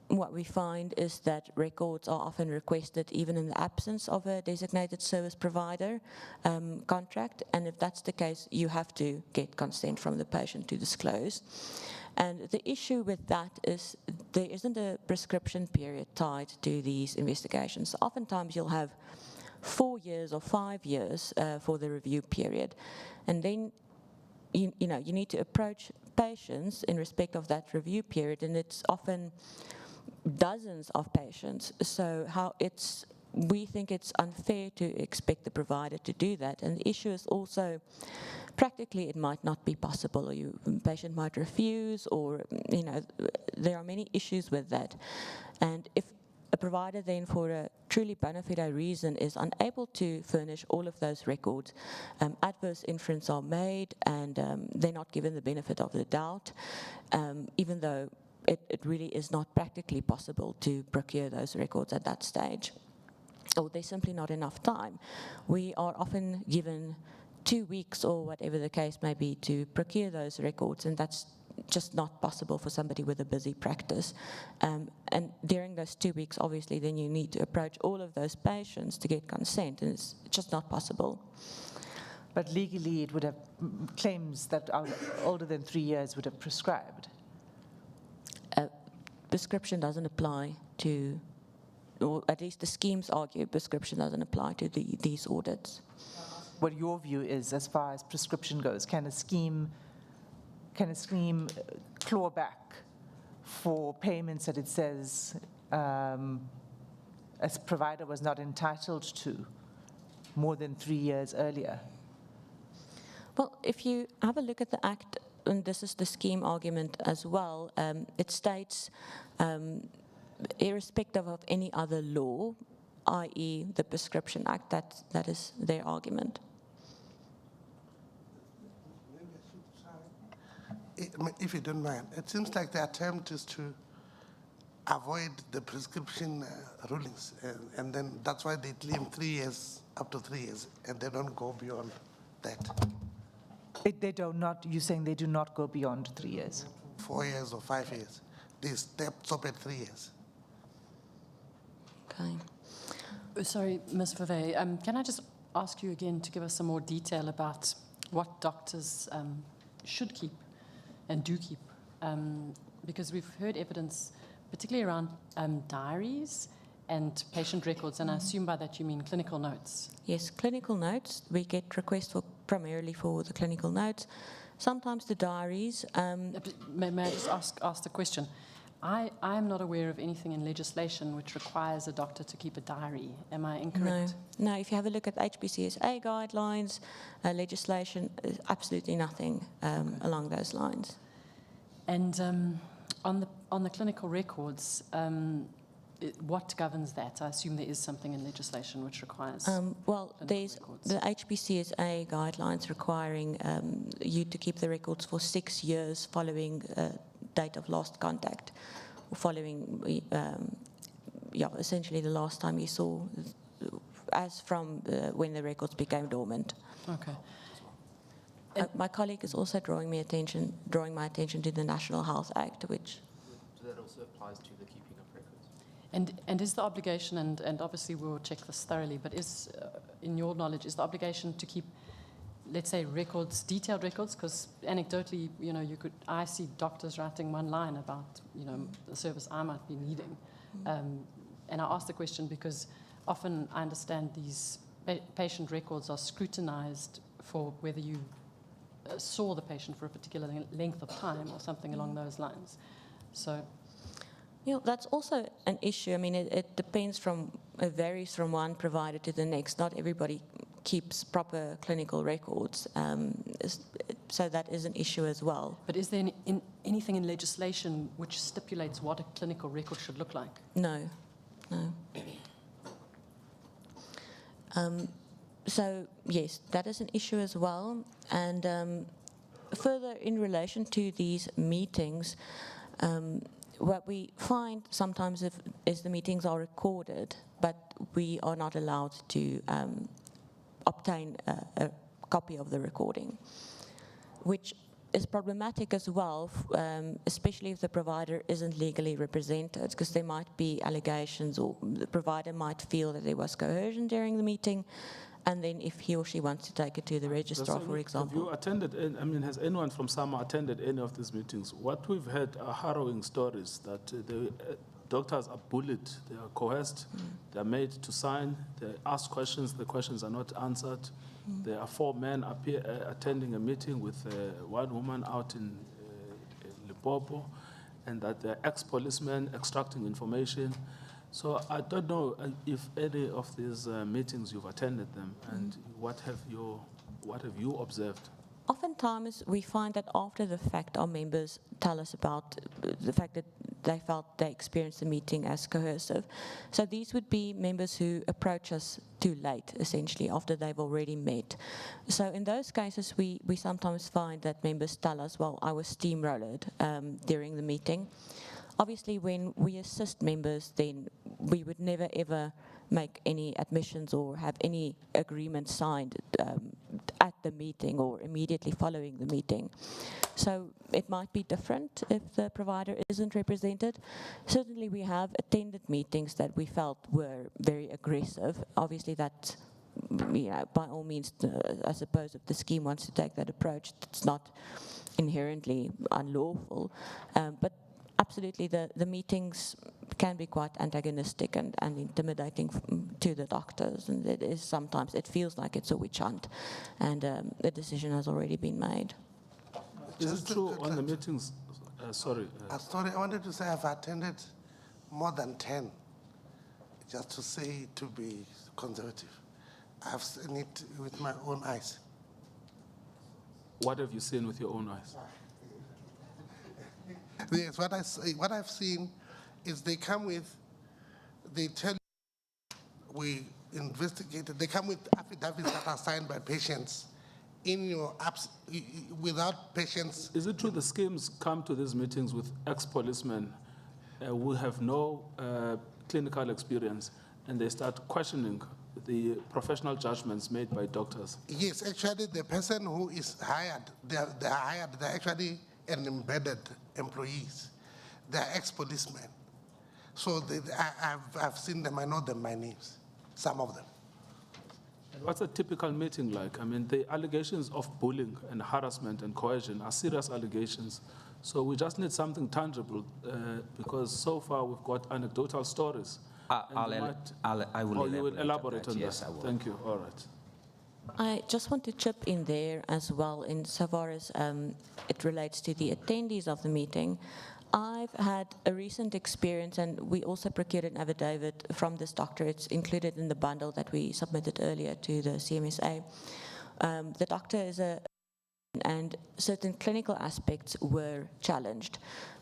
what we find is that records are often requested even in the absence of a designated service provider contract, and if that's the case, you have to get consent from the patient to disclose. And the issue with that is there isn't a prescription period tied to these investigations. Oftentimes you'll have 4 years or 5 years for the review period. And then, you need to approach patients in respect of that review period, and it's often dozens of patients. So we think it's unfair to expect the provider to do that. And the issue is also, practically it might not be possible, or the patient might refuse, or, there are many issues with that. And if a provider then, for a truly bona fide reason, is unable to furnish all of those records, adverse inferences are made, and they're not given the benefit of the doubt, even though it really is not practically possible to procure those records at that stage, or there's simply not enough time. We are often given 2 weeks or whatever the case may be to procure those records, and that's just not possible for somebody with a busy practice. And during those 2 weeks, obviously, then you need to approach all of those patients to get consent, and it's just not possible. But legally, it would have claims that are older than 3 years would have prescribed. Prescription doesn't apply to, or at least the schemes argue prescription doesn't apply to these audits. What your view is as far as prescription goes? Can a scheme claw back for payments that it says a provider was not entitled to more than 3 years earlier? Well, if you have a look at the Act, and this is the scheme argument as well, it states, irrespective of any other law, i.e. the Prescription Act, that is their argument. If you don't mind, it seems like the attempt is to avoid the prescription rulings, and then that's why they claim 3 years, up to 3 years, and they don't go beyond that. You're saying they do not go beyond 3 years? 4 years or 5 years. They stop at 3 years. Okay. Sorry, Ms. Veve, can I just ask you again to give us some more detail about what doctors should keep and do keep? Because we've heard evidence, particularly around diaries and patient records, and I assume by that you mean clinical notes. Yes, clinical notes. We get requests primarily for the clinical notes. Sometimes the diaries. May I just ask the question? I am not aware of anything in legislation which requires a doctor to keep a diary. Am I incorrect? No, if you have a look at HPCSA guidelines, legislation, absolutely nothing along those lines. And on the clinical records, what governs that? I assume there is something in legislation which requires. Well, there's the HPCSA guidelines requiring you to keep the records for 6 years following date of last contact, or following, essentially the last time you saw, as from when the records became dormant. Okay. My colleague is also drawing my attention to the National Health Act, which. So that also applies to the keeping of records. And is the obligation, and obviously we'll check this thoroughly, but in your knowledge, is the obligation to keep let's say, records, detailed records? Because anecdotally, you know, I see doctors writing one line about, you know, the service I might be needing. And I ask the question because often I understand these patient records are scrutinized for whether you saw the patient for a particular length of time or something along those lines. So, Yeah, that's also an issue. I mean, it varies from one provider to the next. Not everybody keeps proper clinical records, so that is an issue as well. but is there anything in legislation which stipulates what a clinical record should look like? No. So yes, that is an issue as well. And further, in relation to these meetings, what we find sometimes is the meetings are recorded, but we are not allowed to obtain a copy of the recording, which is problematic as well, especially if the provider isn't legally represented, because there might be allegations, or the provider might feel that there was coercion during the meeting, and then if he or she wants to take it to the registrar, for example. Have you attended, has anyone from SAMA attended any of these meetings? What we've heard are harrowing stories that the doctors are bullied, they are coerced, they are made to sign, they ask questions, the questions are not answered. There are 4 men attending a meeting with one woman out in Limpopo, and that they're ex-policemen extracting information. So I don't know if any of these meetings you've attended them, and what have you observed? Oftentimes, we find that after the fact, our members tell us about the fact that they felt they experienced the meeting as coercive. So these would be members who approach us too late, essentially, after they've already met. So in those cases, we sometimes find that members tell us, well, I was steamrolled during the meeting. Obviously, when we assist members, then we would never, ever make any admissions or have any agreement signed at the meeting or immediately following the meeting. So it might be different if the provider isn't represented. Certainly, we have attended meetings that we felt were very aggressive. Obviously, that, you know, by all means, I suppose if the scheme wants to take that approach, it's not inherently unlawful. But absolutely, the meetings can be quite antagonistic and intimidating to the doctors, and it is sometimes, it feels like it's a witch hunt, and the decision has already been made. Is it true on the meetings? Sorry. Sorry, I wanted to say I've attended more than 10, just to say, to be conservative. I've seen it with my own eyes. What have you seen with your own eyes? Yes, what I've seen is they tell you, we investigated, they come with affidavits that are signed by patients in your apps, without patients. Is it true the schemes come to these meetings with ex-policemen who have no clinical experience, and they start questioning the professional judgments made by doctors? Yes, actually the person who is hired, they're actually an embedded employees. They're ex-policemen. So I've seen them, I know them by names, some of them. What's a typical meeting like? I mean, the allegations of bullying and harassment and coercion are serious allegations. So we just need something tangible because so far we've got anecdotal stories. I will you will elaborate on that. Yes, I will. Thank you. All right. I just want to chip in there as well, insofar as it relates to the attendees of the meeting. I've had a recent experience, and we also procured an affidavit from this doctor. It's included in the bundle that we submitted earlier to the CMSA. The doctor is and certain clinical aspects were challenged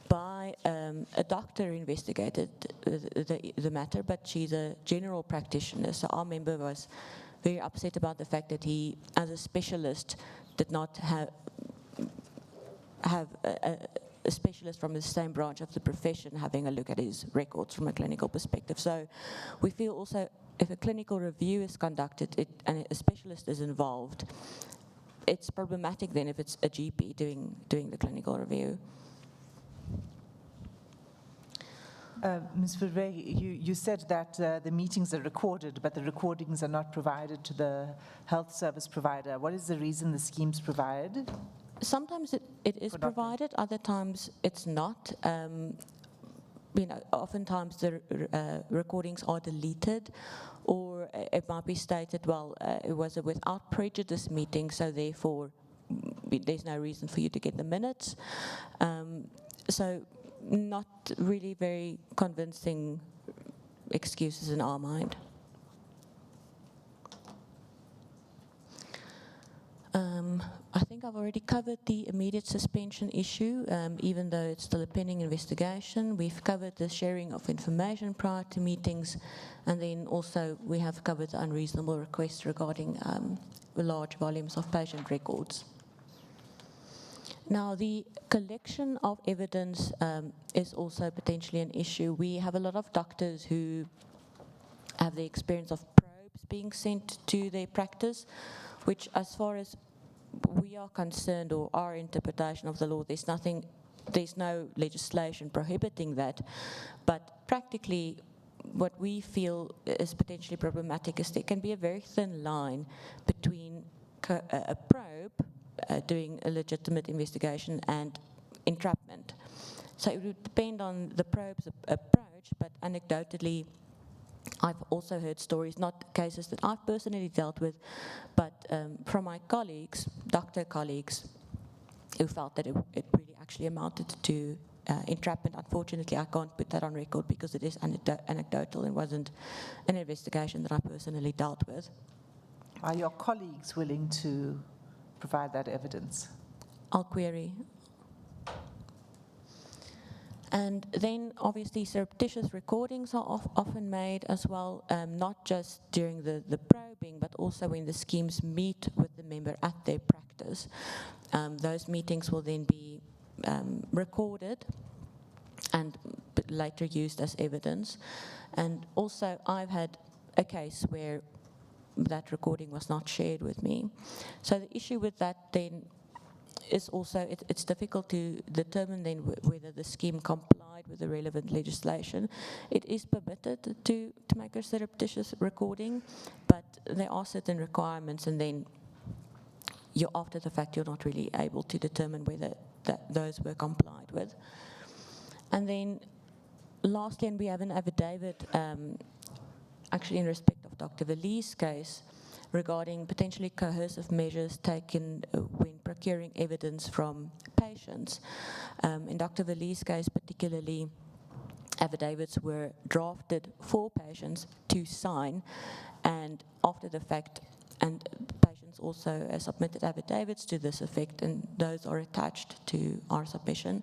by a doctor who investigated the matter, but she's a general practitioner. So our member was very upset about the fact that he, as a specialist, did not have a specialist from the same branch of the profession having a look at his records from a clinical perspective. So we feel also if a clinical review is conducted and a specialist is involved, it's problematic then if it's a GP doing the clinical review. Ms. Verwey, you said that the meetings are recorded, but the recordings are not provided to the health service provider. What is the reason the schemes provide? Sometimes it is provided, other times it's not. Oftentimes the recordings are deleted, or it might be stated, well, it was a without prejudice meeting, so therefore there's no reason for you to get the minutes. So not really very convincing excuses in our mind. I think I've already covered the immediate suspension issue, even though it's still a pending investigation. We've covered the sharing of information prior to meetings, and then also we have covered the unreasonable requests regarding large volumes of patient records. Now, the collection of evidence is also potentially an issue. We have a lot of doctors who have the experience of probes being sent to their practice, which, as far as we are concerned, or our interpretation of the law, there's no legislation prohibiting that. But practically, what we feel is potentially problematic is there can be a very thin line between a probe doing a legitimate investigation and entrapment. So it would depend on the probe's approach, but anecdotally, I've also heard stories, not cases that I've personally dealt with, but from my colleagues, doctor colleagues, who felt that it really actually amounted to entrapment. Unfortunately, I can't put that on record because it is anecdotal and wasn't an investigation that I personally dealt with. Are your colleagues willing to provide that evidence? I'll query. And then, obviously, surreptitious recordings are often made as well, not just during the probing, but also when the schemes meet with the member at their practice. Those meetings will then be recorded and later used as evidence. And also, I've had a case where that recording was not shared with me. So the issue with that then is also, it's difficult to determine then whether the scheme complied with the relevant legislation. It is permitted to make a surreptitious recording, but there are certain requirements, and then after the fact, you're not really able to determine whether those were complied with. And then lastly, and we have an affidavit, actually in respect of Dr. Vali's case, regarding potentially coercive measures taken when procuring evidence from patients. In Dr. Vali's case particularly, affidavits were drafted for patients to sign, and after the fact, and patients also submitted affidavits to this effect, and those are attached to our submission,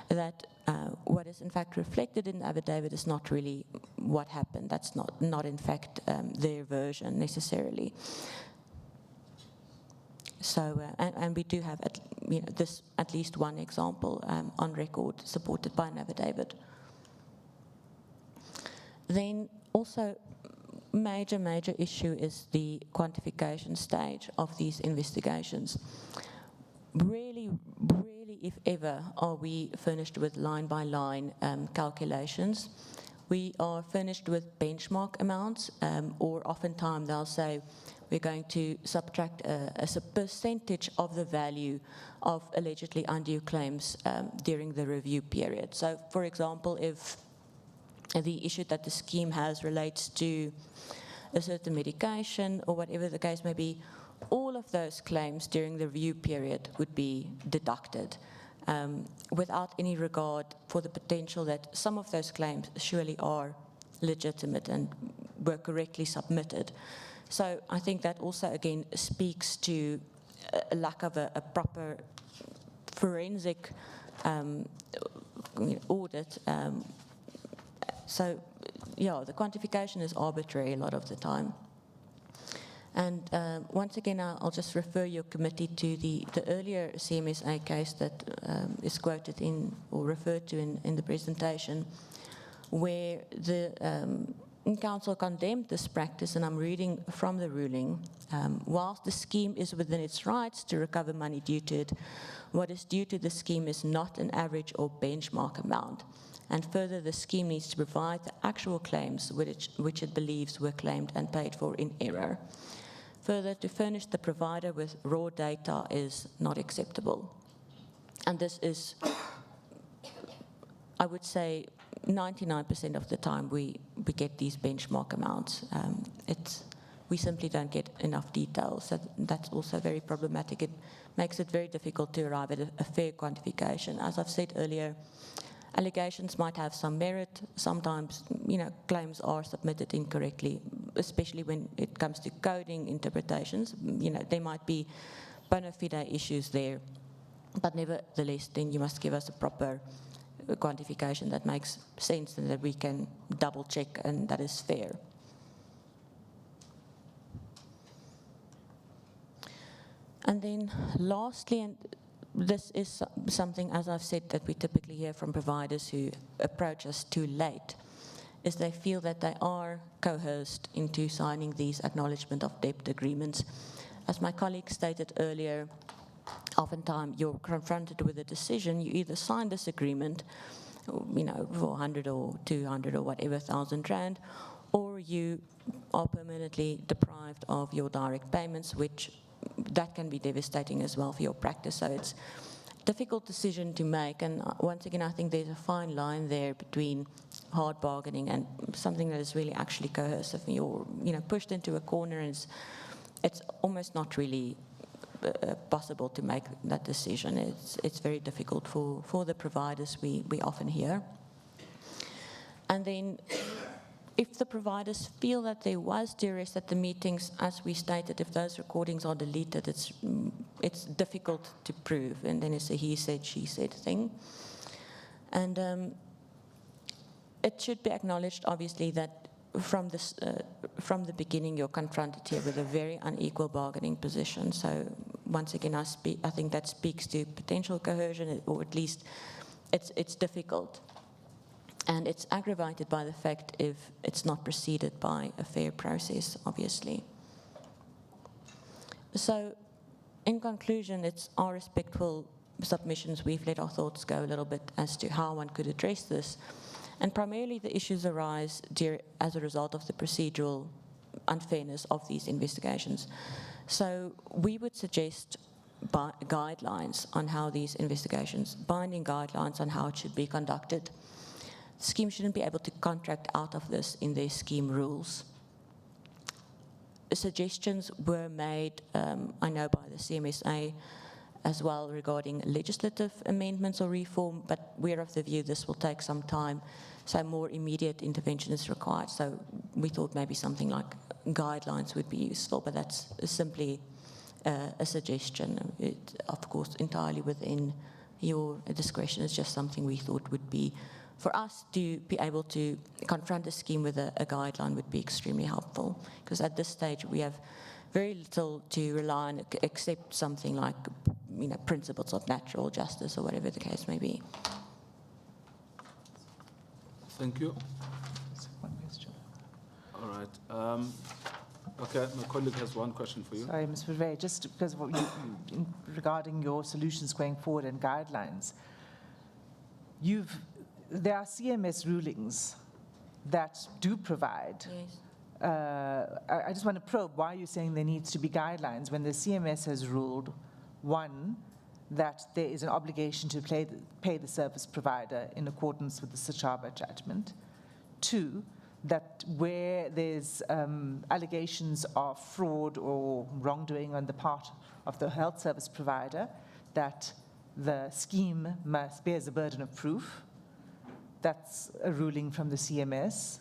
that what is in fact reflected in the affidavit is not really what happened. That's not in fact their version necessarily. So, and we do have at least one example on record supported by an affidavit. Then also, major issue is the quantification stage of these investigations. Really, if ever, are we furnished with line-by-line calculations. We are furnished with benchmark amounts, or oftentimes they'll say we're going to subtract a percentage of the value of allegedly undue claims during the review period. So, for example, if the issue that the scheme has relates to a certain medication or whatever the case may be, all of those claims during the review period would be deducted without any regard for the potential that some of those claims surely are legitimate and were correctly submitted. So I think that also again speaks to a lack of a proper forensic audit. So yeah, the quantification is arbitrary a lot of the time. And once again, I'll just refer your committee to the earlier CMSA case that is quoted in or referred to in the presentation, where the council condemned this practice, and I'm reading from the ruling. Whilst the scheme is within its rights to recover money due to it, what is due to the scheme is not an average or benchmark amount. And further, the scheme needs to provide the actual claims which it believes were claimed and paid for in error. Further, to furnish the provider with raw data is not acceptable. And this is, I would say, 99% of the time we get these benchmark amounts. We simply don't get enough details. So that's also very problematic. It makes it very difficult to arrive at a fair quantification. As I've said earlier, allegations might have some merit. Sometimes, claims are submitted incorrectly, especially when it comes to coding interpretations. There might be bona fide issues there. But nevertheless, then you must give us a proper quantification that makes sense and that we can double check and that is fair. And then lastly, and this is something, as I've said, that we typically hear from providers who approach us too late, is they feel that they are coerced into signing these acknowledgement of debt agreements. As my colleague stated earlier, oftentimes you're confronted with a decision, you either sign this agreement, for 100 or 200 or whatever thousand rand, or you are permanently deprived of your direct payments, which that can be devastating as well for your practice. So it's a difficult decision to make. And once again, I think there's a fine line there between hard bargaining and something that is really actually coercive. You're pushed into a corner, and it's almost not really possible to make that decision. It's very difficult for the providers we often hear. And then if the providers feel that there was duress at the meetings, as we stated, if those recordings are deleted, it's difficult to prove, and then it's a he said, she said thing. And it should be acknowledged, obviously, that from the beginning you're confronted here with a very unequal bargaining position. So once again, I think that speaks to potential coercion, or at least it's difficult. And it's aggravated by the fact if it's not preceded by a fair process, obviously. So, in conclusion, it's our respectful submissions. We've let our thoughts go a little bit as to how one could address this. And primarily the issues arise as a result of the procedural unfairness of these investigations. So we would suggest guidelines on how these investigations, binding guidelines on how it should be conducted. The scheme shouldn't be able to contract out of this in their scheme rules. Suggestions were made, I know, by the CMSA as well regarding legislative amendments or reform, but we're of the view this will take some time, so more immediate intervention is required. So we thought maybe something like guidelines would be useful, but that's simply a suggestion. It, of course, entirely within your discretion. It's just something we thought would be, for us to be able to confront a scheme with a guideline would be extremely helpful, because at this stage we have very little to rely on except something like principles of natural justice or whatever the case may be. Thank you. One question. All right. Okay, my colleague has one question for you. Sorry, Ms. Verwey, just because of regarding your solutions going forward and guidelines, there are CMS rulings that do provide. Yes. I just want to probe why you're saying there needs to be guidelines when the CMS has ruled, one, that there is an obligation to pay the service provider in accordance with the Sachaba judgment. Two, that where there's allegations of fraud or wrongdoing on the part of the health service provider, that the scheme bears the burden of proof. That's a ruling from the CMS.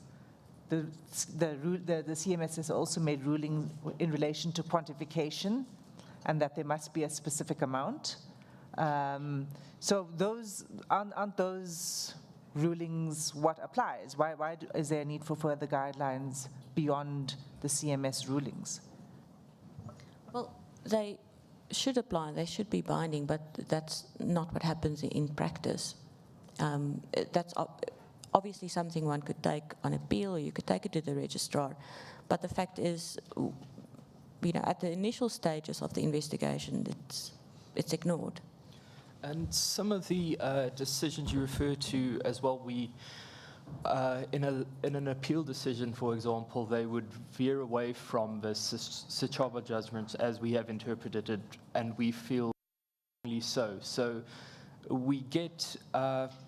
The CMS has also made ruling in relation to quantification, and that there must be a specific amount. So those aren't those rulings what applies? Why is there a need for further guidelines beyond the CMS rulings? Well, they should apply, they should be binding, but that's not what happens in practice. That's obviously something one could take on appeal, or you could take it to the registrar. But the fact is, at the initial stages of the investigation, it's ignored. And some of the decisions you refer to as well, in an appeal decision, for example, they would veer away from the Sechaba judgment as we have interpreted it, and we feel so. So we get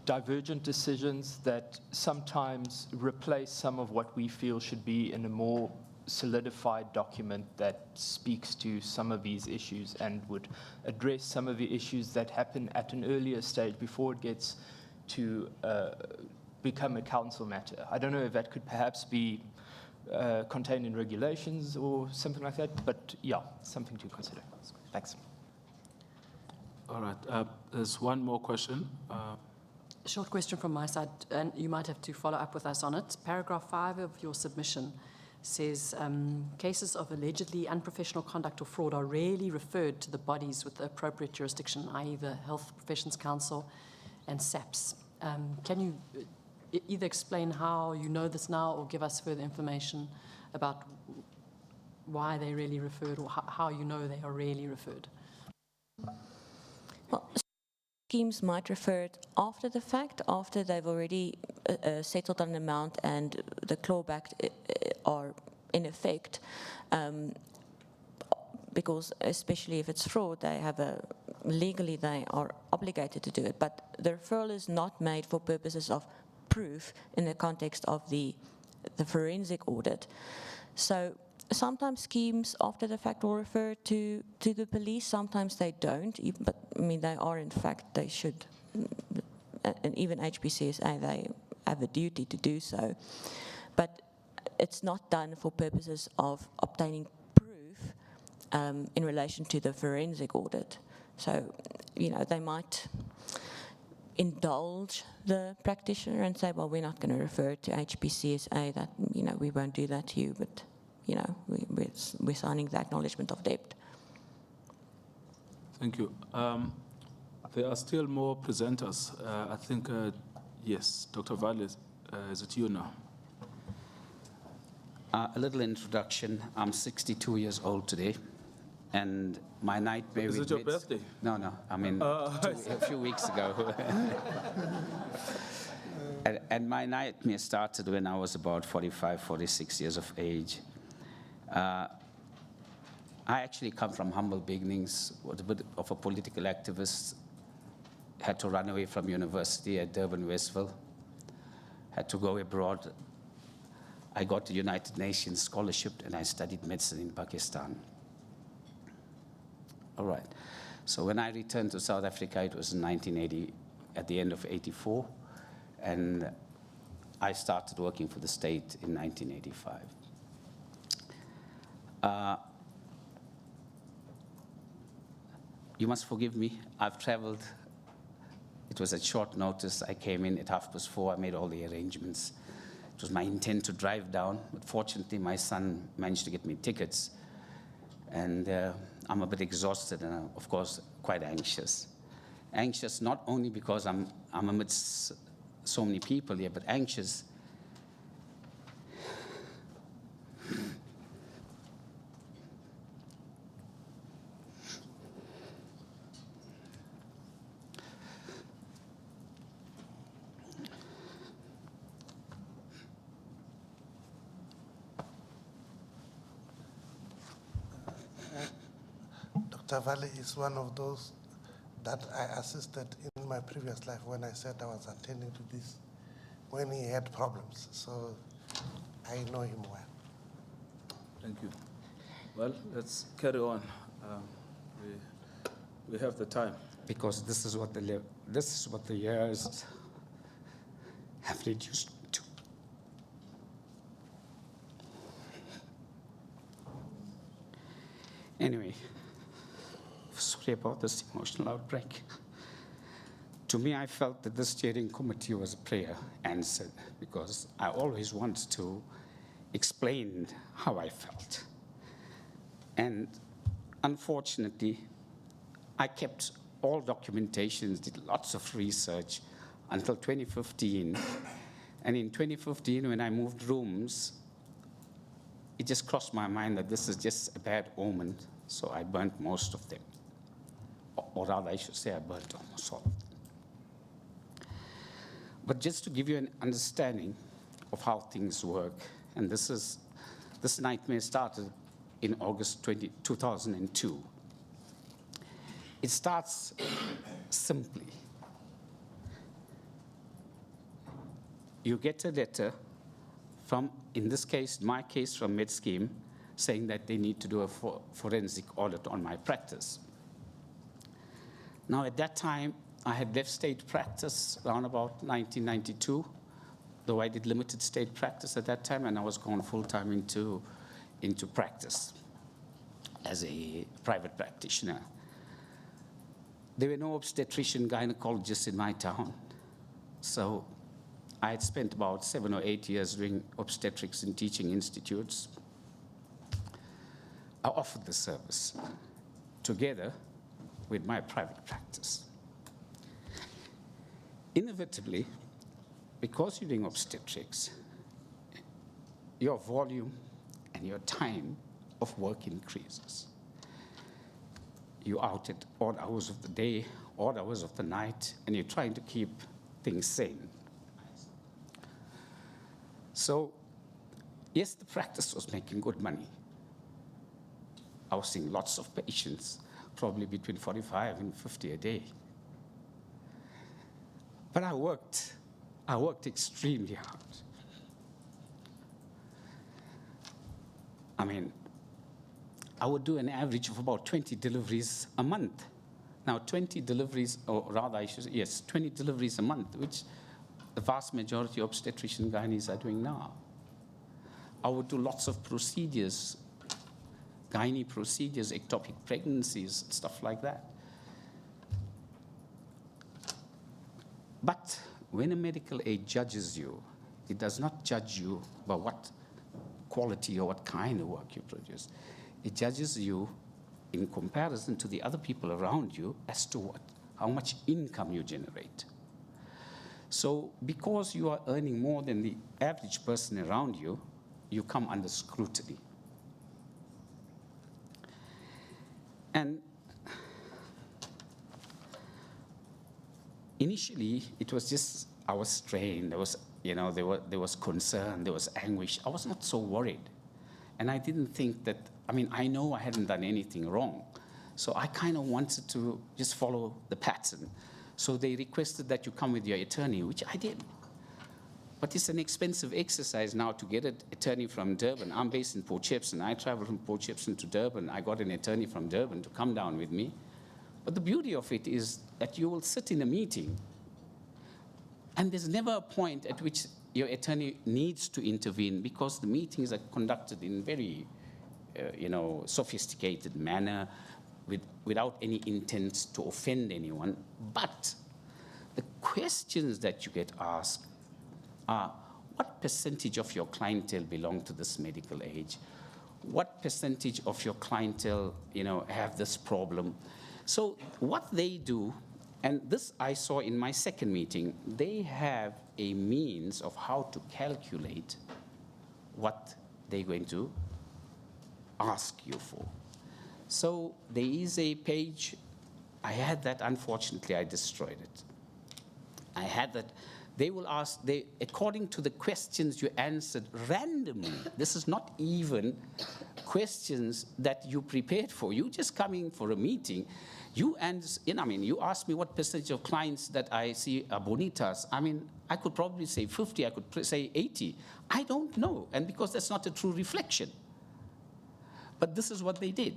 divergent decisions that sometimes replace some of what we feel should be in a more solidified document that speaks to some of these issues and would address some of the issues that happen at an earlier stage before it gets to become a council matter. I don't know if that could perhaps be contained in regulations or something like that, but yeah, something to consider. Thanks. All right, there's one more question. Short question from my side, and you might have to follow up with us on it. Paragraph 5 of your submission says cases of allegedly unprofessional conduct or fraud are rarely referred to the bodies with the appropriate jurisdiction, i.e. the Health Professions Council and SAPS. Can you either explain how you know this now or give us further information about why they're really referred or how you know they are really referred? Well, schemes might refer it after the fact, after they've already settled on an amount and the clawback are in effect, because especially if it's fraud, they have legally they are obligated to do it. But the referral is not made for purposes of proof in the context of the forensic audit. So sometimes schemes after the fact will refer to the police, sometimes they don't, but I mean they are in fact, they should, and even HPCSA, they have a duty to do so. But it's not done for purposes of obtaining proof in relation to the forensic audit. So, you know, they might indulge the practitioner and say, well, we're not going to refer to HPCSA, that, you know, we won't do that to you, but you know, we're signing the acknowledgement of debt. Thank you. There are still more presenters. I think, yes, Dr. Valle, is it you now? A little introduction. I'm 62 years old today, and my nightmare... Is it your birthday? No, I mean, a few weeks ago. and my nightmare started when I was about 45, 46 years of age. I actually come from humble beginnings, was a bit of a political activist, had to run away from university at Durban, Westville, had to go abroad. I got a United Nations scholarship and I studied medicine in Pakistan. All right, so when I returned to South Africa, it was in 1980, at the end of 84, and I started working for the state in 1985. You must forgive me, I've traveled. It was at short notice. I came in at 4:30. I made all the arrangements. It was my intent to drive down, but fortunately my son managed to get me tickets. And I'm a bit exhausted and of course quite anxious. Anxious not only because I'm amidst so many people here, but anxious Dr. Valle is one of those that I assisted in my previous life when I said I was attending to this, when he had problems. So I know him well. Thank you. Well, let's carry on. We have the time. Because this is what the years have reduced to. Anyway, sorry about this emotional outbreak. To me, I felt that the steering committee was a prayer answered, because I always wanted to explain how I felt. And unfortunately, I kept all documentations, did lots of research until 2015. And in 2015, when I moved rooms, it just crossed my mind that this is just a bad omen, so I burnt most of them. or rather I should say I burnt almost all of them. But just to give you an understanding of how things work, and this nightmare started in August 2002. It starts simply. You get a letter from, in this case, my case from MedScheme, saying that they need to do a forensic audit on my practice. Now, at that time, I had left state practice around about 1992, though I did limited state practice at that time, and I was going full-time into practice as a private practitioner. There were no obstetrician gynecologists in my town, so I had spent about 7 or 8 years doing obstetrics in teaching institutes. I offered the service together with my private practice. Inevitably, because you're doing obstetrics, your volume and your time of work increases. You're out at odd hours of the day, odd hours of the night, and you're trying to keep things sane. So, yes, the practice was making good money. I was seeing lots of patients, probably between 45 and 50 a day. But I worked extremely hard. I mean, I would do an average of about 20 deliveries a month. Now, 20 deliveries, or rather, 20 deliveries a month, which the vast majority of obstetrician gynaes are doing now. I would do lots of procedures, gynae procedures, ectopic pregnancies, stuff like that. But when a medical aid judges you, it does not judge you by what quality or what kind of work you produce. It judges you in comparison to the other people around you as to how much income you generate. So because you are earning more than the average person around you, you come under scrutiny. And initially, it was just, I was strained. There was, there was concern, there was anguish. I was not so worried. And I didn't think that, I know I hadn't done anything wrong. So I kind of wanted to just follow the pattern. So they requested that you come with your attorney, which I did. But it's an expensive exercise now to get an attorney from Durban. I'm based in Port Shepstone. I traveled from Port Shepstone to Durban. I got an attorney from Durban to come down with me. But the beauty of it is that you will sit in a meeting, and there's never a point at which your attorney needs to intervene because the meetings are conducted in very, sophisticated manner without any intent to offend anyone. But the questions that you get asked are, what percentage of your clientele belong to this medical age? What percentage of your clientele, have this problem? So what they do, and this I saw in my second meeting, they have a means of how to calculate what they're going to ask you for. So there is a page, I had that, unfortunately I destroyed it. I had that. They will ask, according to the questions you answered randomly, this is not even questions that you prepared for. You just coming for a meeting. You asked me what percentage of clients that I see are bonitas. I could probably say 50, I could say 80. I don't know, and because that's not a true reflection. But this is what they did.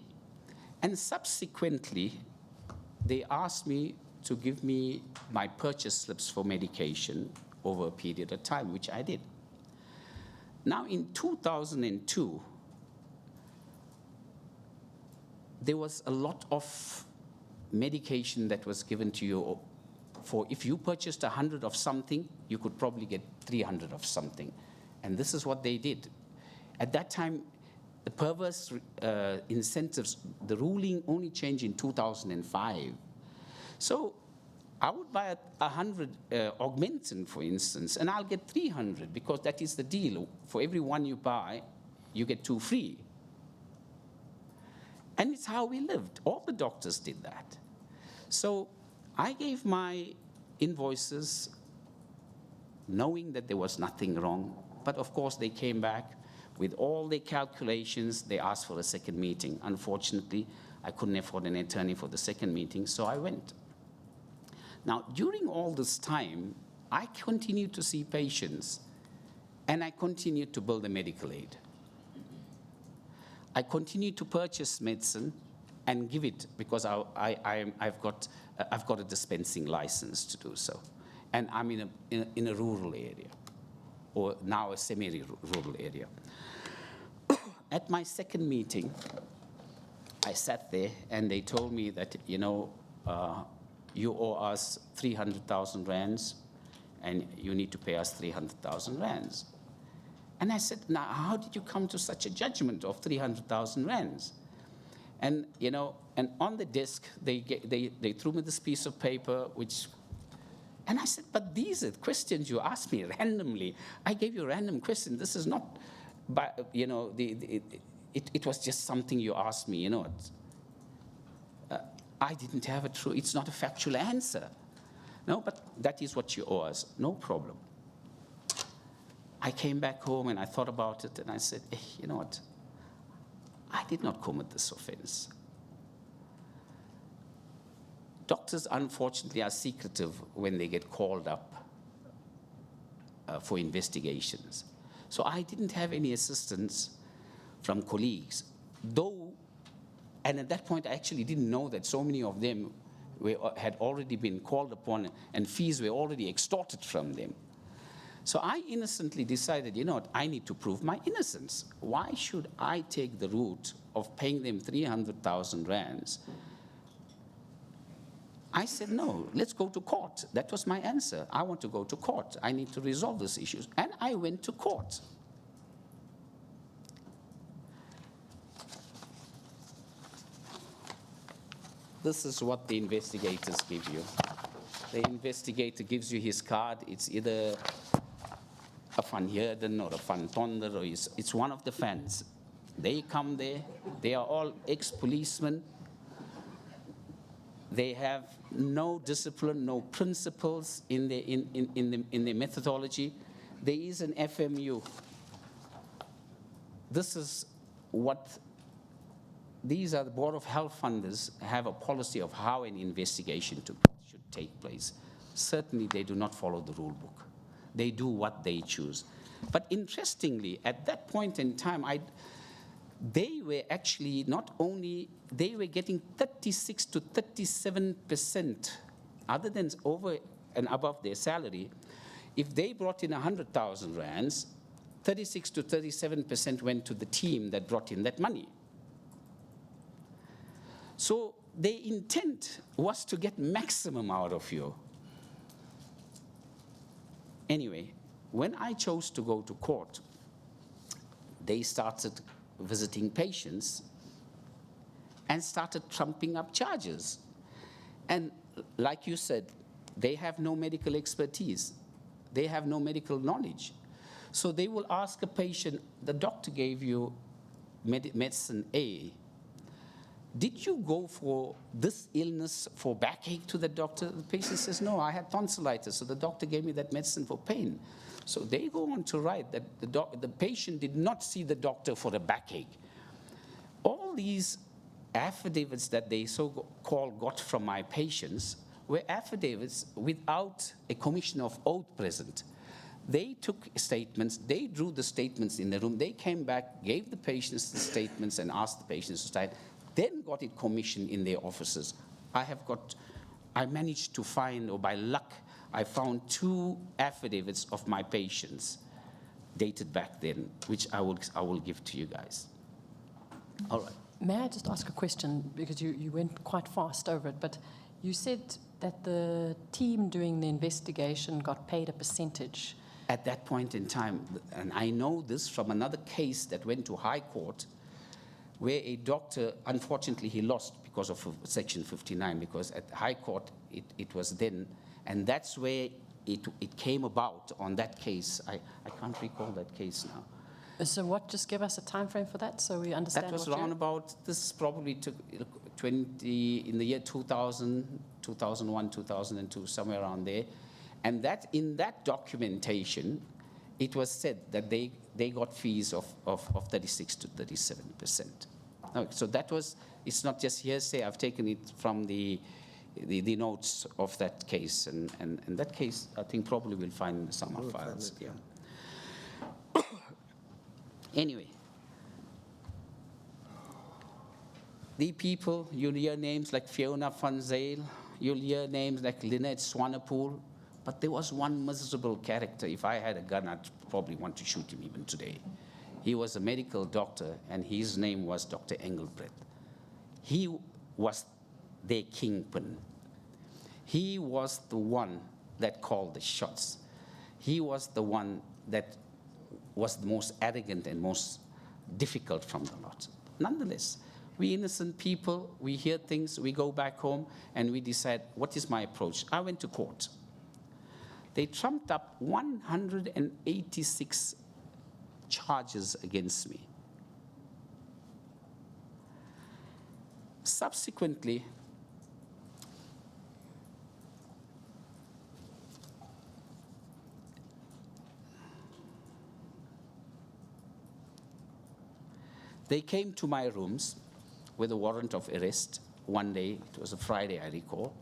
And subsequently, they asked me to give me my purchase slips for medication over a period of time, which I did. Now, in 2002, there was a lot of medication that was given to you for, if you purchased 100 of something, you could probably get 300 of something. And this is what they did. At that time, the perverse incentives, the ruling only changed in 2005. So I would buy 100 Augmentin, for instance, and I'll get 300 because that is the deal. For every one you buy, you get 2 free. And it's how we lived. All the doctors did that. So I gave my invoices knowing that there was nothing wrong. But of course, they came back with all their calculations. They asked for a second meeting. Unfortunately, I couldn't afford an attorney for the second meeting, so I went. Now, during all this time, I continued to see patients, and I continued to bill the medical aid. I continued to purchase medicine and give it because I've got a dispensing license to do so. And I'm in a rural area, or now a semi-rural area. At my second meeting, I sat there and they told me that, you owe us 300,000 rands and you need to pay us 300,000 rands. And I said, now, how did you come to such a judgment of 300,000 rands? And, and on the desk, they threw me this piece of paper, and I said, but these are questions you asked me randomly. I gave you a random question. This is not, it was just something you asked me, I didn't have a true, it's not a factual answer. No, but that is what you owe us, no problem. I came back home and I thought about it and I said, hey, you know what? I did not commit this offense. Doctors, unfortunately, are secretive when they get called up for investigations. So I didn't have any assistance from colleagues, though, and at that point, I actually didn't know that so many of them had already been called upon and fees were already extorted from them. So I innocently decided, you know what, I need to prove my innocence. Why should I take the route of paying them 300,000 rands? I said, no, let's go to court. That was my answer. I want to go to court. I need to resolve these issues. And I went to court. This is what the investigators give you. The investigator gives you his card. It's either a Van Heerden or a Van Tonder, or it's one of the fans. They come there. They are all ex-policemen. They have no discipline, no principles in their methodology. There is an FMU. This is what these are the Board of Health funders have a policy of how an investigation should take place. Certainly, they do not follow the rule book. They do what they choose. But interestingly, at that point in time, they were actually not only, they were getting 36 to 37%, other than over and above their salary. If they brought in 100,000 rands, 36 to 37% went to the team that brought in that money. So their intent was to get maximum out of you. Anyway, when I chose to go to court, they started visiting patients and started trumping up charges. And like you said, they have no medical expertise. They have no medical knowledge. So they will ask a patient, the doctor gave you medicine A. Did you go for this illness for backache to the doctor? The patient says, no, I had tonsillitis, so the doctor gave me that medicine for pain. So they go on to write that the patient did not see the doctor for a backache. All these affidavits that they so-called got from my patients were affidavits without a commission of oath present. They took statements, they drew the statements in the room, they came back, gave the patients the statements and asked the patients to sign, then got it commissioned in their offices. I managed to find, or by luck, I found 2 affidavits of my patients dated back then, which I will give to you guys. All right. May I just ask a question, because you went quite fast over it, but you said that the team doing the investigation got paid a percentage. At that point in time, and I know this from another case that went to High Court, where a doctor, unfortunately, he lost because of Section 59, because at High Court it was then, and that's where it came about on that case. I can't recall that case now. So what, just give us a time frame for that so we understand. That was around about, this probably took in the year 2000, 2001, 2002, somewhere around there. And that in that documentation, it was said that they got fees of 36 to 37%. Okay, so that was, it's not just hearsay, I've taken it from the notes of that case. And that case, I think probably we'll find in some of files. Yeah. Anyway, the people, you'll hear names like Fiona van Zyl, you'll hear names like Lynette Swanepoel, but there was one miserable character. If I had a gun, I'd probably want to shoot him even today. He was a medical doctor, and his name was Dr. Engelbrecht. He was their kingpin. He was the one that called the shots. He was the one that was the most arrogant and most difficult from the lot. Nonetheless, we innocent people, we hear things, we go back home, and we decide, what is my approach? I went to court. They trumped up 186 charges against me. Subsequently, they came to my rooms with a warrant of arrest one day. It was a Friday, I recall.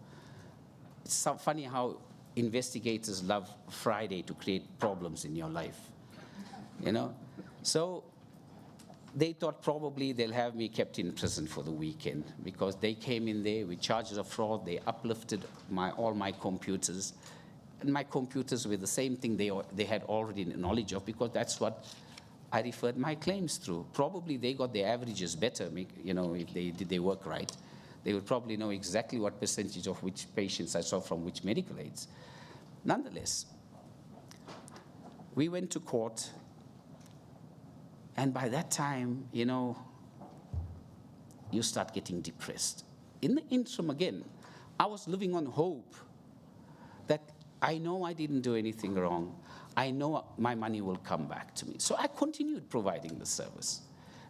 It's so funny how investigators love Friday to create problems in your life, you know? So they thought probably they'll have me kept in prison for the weekend, because they came in there with charges of fraud. They uplifted all my computers. And my computers were the same thing they had already knowledge of, because that's what I referred my claims through. Probably they got their averages better, you know, if they did their work right. They would probably know exactly what percentage of which patients I saw from which medical aids. Nonetheless, we went to court, and by that time, you know, you start getting depressed. In the interim, again, I was living on hope that I know I didn't do anything wrong. I know my money will come back to me. So I continued providing the service.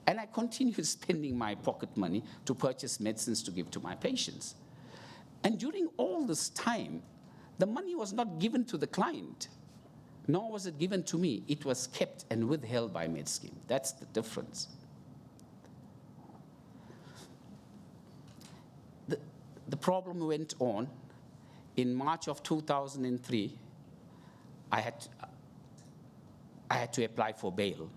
And I continued spending my pocket money to purchase medicines to give to my patients. And during all this time, the money was not given to the client, nor was it given to me. It was kept and withheld by MedScheme. That's the difference. The problem went on. In March of 2003, I had to apply for bail.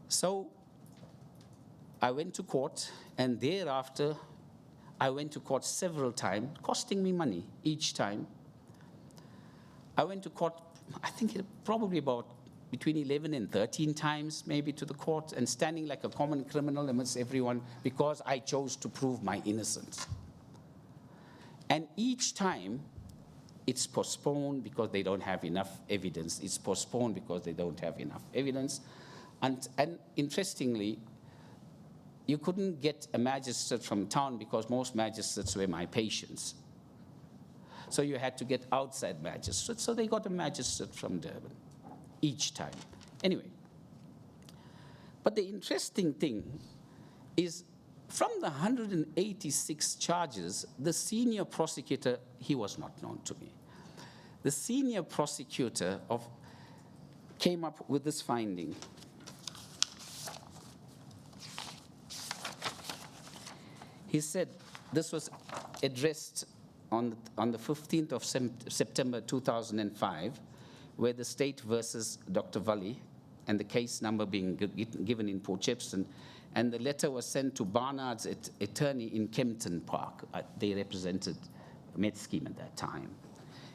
So I went to court, and thereafter, I went to court several times, costing me money each time. I went to court, I think probably about between 11 and 13 times, maybe, to the court, and standing like a common criminal amidst everyone, because I chose to prove my innocence. And each time, it's postponed because they don't have enough evidence. It's postponed because they don't have enough evidence. And interestingly, you couldn't get a magistrate from town because most magistrates were my patients. So you had to get outside magistrates. So they got a magistrate from Durban each time. Anyway, but the interesting thing is, from the 186 charges, the senior prosecutor, he was not known to me. The senior prosecutor came up with this finding. He said, this was addressed on the 15th of September 2005, where the state versus Dr. Valli, and the case number being given in Port Shepstone, and the letter was sent to Barnard's attorney in Kempton Park. They represented MedScheme at that time.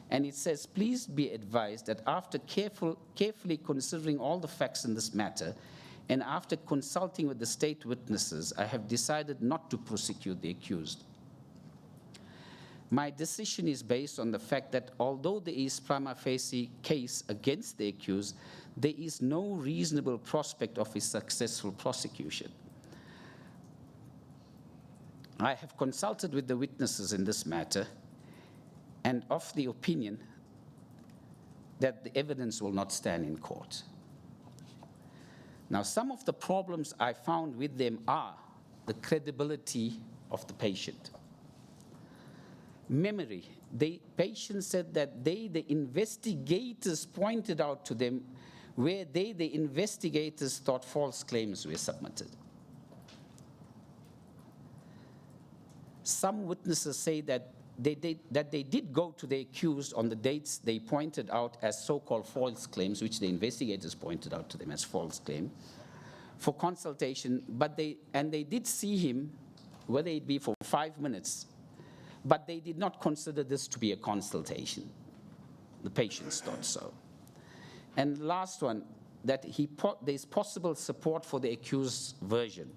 And it says, please be advised that after carefully considering all the facts in this matter, and after consulting with the state witnesses, I have decided not to prosecute the accused. My decision is based on the fact that although there is prima facie case against the accused, there is no reasonable prospect of a successful prosecution. I have consulted with the witnesses in this matter and of the opinion that the evidence will not stand in court. Now, some of the problems I found with them are the credibility of the patient. Memory. The patient said that the investigators pointed out to them where the investigators thought false claims were submitted. Some witnesses say that they did go to the accused on the dates they pointed out as so-called false claims, which the investigators pointed out to them as false claims, for consultation, but they did see him, whether it be for 5 minutes, but they did not consider this to be a consultation. The patients thought so. And last one, that there's possible support for the accused's version.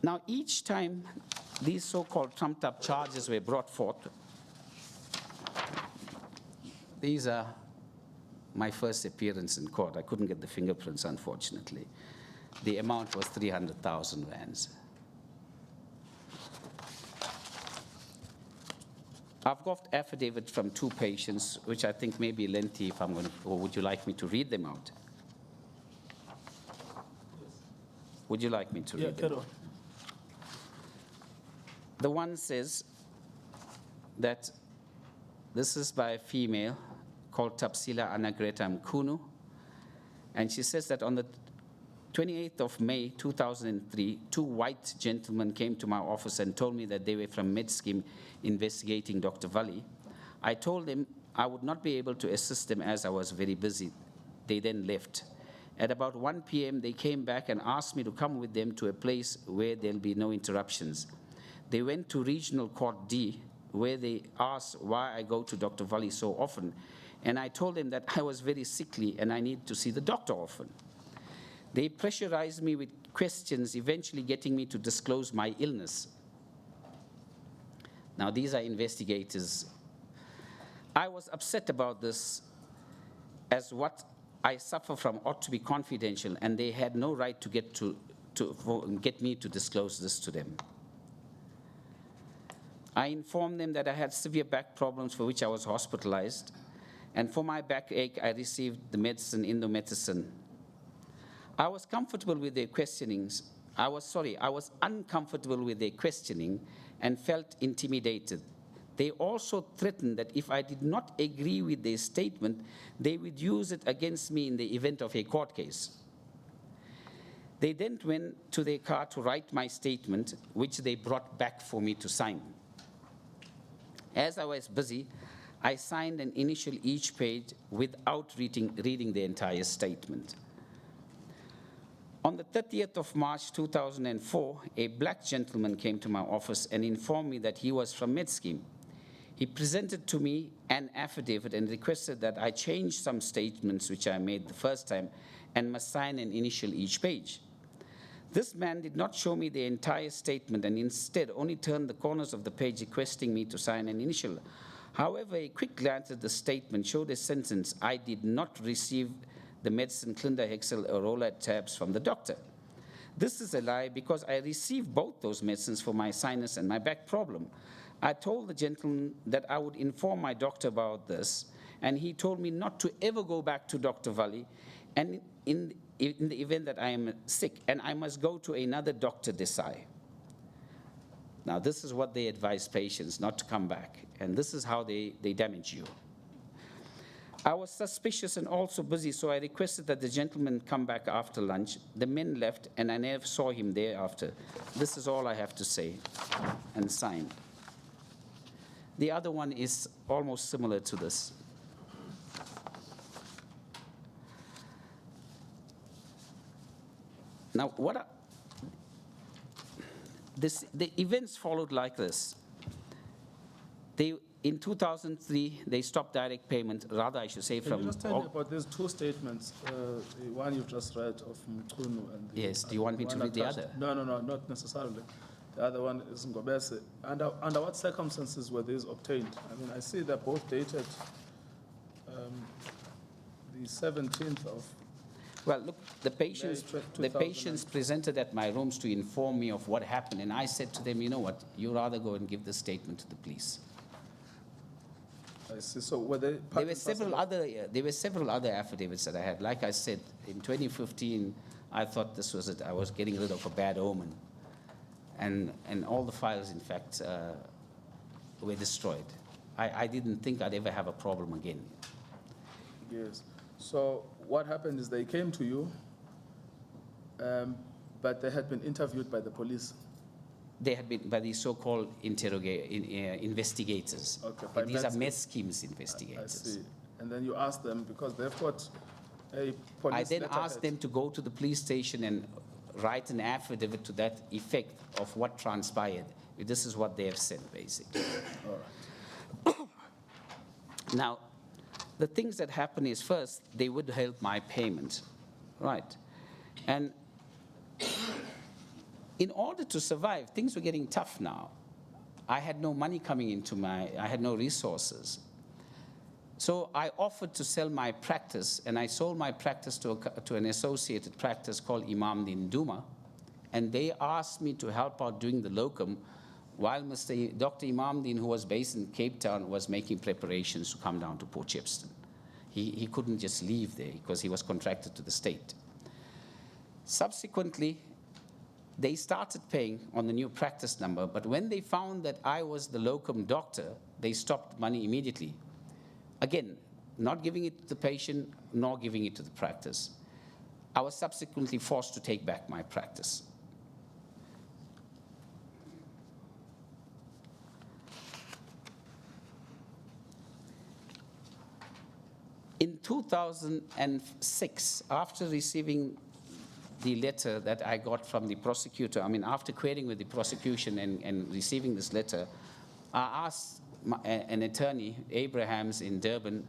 Now, each time these so-called trumped-up charges were brought forth, these are my first appearance in court. I couldn't get the fingerprints, unfortunately. The amount was 300,000 rands. I've got affidavit from 2 patients, which I think may be lengthy if I'm going to, or would you like me to read them out? Would you like me to read them out? The one says that this is by a female called Tapsila Anagreta Mkunu, and she says that on the 28th of May 2003, 2 white gentlemen came to my office and told me that they were from MedScheme investigating Dr. Valley. I told them I would not be able to assist them as I was very busy. They then left. At about 1 p.m., they came back and asked me to come with them to a place where there'll be no interruptions. They went to Regional Court D, where they asked why I go to Dr. Valley so often. And I told them that I was very sickly and I need to see the doctor often. They pressurized me with questions, eventually getting me to disclose my illness. Now, these are investigators. I was upset about this, as what I suffer from ought to be confidential, and they had no right to get me to disclose this to them. I informed them that I had severe back problems for which I was hospitalized, and for my backache, I received the medicine, indomethacin. I was comfortable with their questionings. I was uncomfortable with their questioning and felt intimidated. They also threatened that if I did not agree with their statement, they would use it against me in the event of a court case. They then went to their car to write my statement, which they brought back for me to sign. As I was busy, I signed an initial each page without reading the entire statement. On the 30th of March 2004, a black gentleman came to my office and informed me that he was from MedScheme. He presented to me an affidavit and requested that I change some statements which I made the first time and must sign an initial each page. This man did not show me the entire statement and instead only turned the corners of the page requesting me to sign an initial. However, a quick glance at the statement showed a sentence: I did not receive the medicine Clindarhexyl Orolate tabs from the doctor. This is a lie because I received both those medicines for my sinus and my back problem. I told the gentleman that I would inform my doctor about this, and he told me not to ever go back to Dr. Valley, and in the event that I am sick, and I must go to another Dr. Desai. Now, this is what they advise patients, not to come back, and this is how they damage you. I was suspicious and also busy, so I requested that the gentleman come back after lunch. The men left, and I never saw him thereafter. This is all I have to say, and signed. The other one is almost similar to this. Now, the events followed like this. In 2003, they stopped direct payment, rather I should say from... Can you just tell me about these 2 statements, the one you've just read of Mkunu and the... Yes, do you want me to read the other? No, not necessarily. The other one is Ngobese. Under what circumstances were these obtained? I mean, I see they're both dated the 17th of... Well, look, the patients presented at my rooms to inform me of what happened, and I said to them, you know what, you rather go and give the statement to the police. I see. So were they... There were several other affidavits that I had. Like I said, in 2015, I thought this was it. I was getting rid of a bad omen. And all the files, in fact, were destroyed. I didn't think I'd ever have a problem again. Yes. So what happened is they came to you, but they had been interviewed by the police. They had been by the so-called investigators. Okay, by These are Med Med Schemes investigators. I see. And then you asked them, because they've got a police I then letterhead. asked them to go to the police station and write an affidavit to that effect of what transpired. This is what they have said, basically. All right. Now, the things that happen is, first, they withheld my payment, right? And in order to survive, things were getting tough now. I had no money coming into I had no resources. So I offered to sell my practice, and I sold my practice to an associated practice called Imam Din Duma, and they asked me to help out doing the locum while Dr. Imam Din, who was based in Cape Town, was making preparations to come down to Port Shepstone. He couldn't just leave there because he was contracted to the state. Subsequently, they started paying on the new practice number, but when they found that I was the locum doctor, they stopped money immediately. Again, not giving it to the patient, nor giving it to the practice. I was subsequently forced to take back my practice. In 2006, after receiving the letter that I got from the prosecutor, after querying with the prosecution and receiving this letter, I asked an attorney, Abrahams in Durban,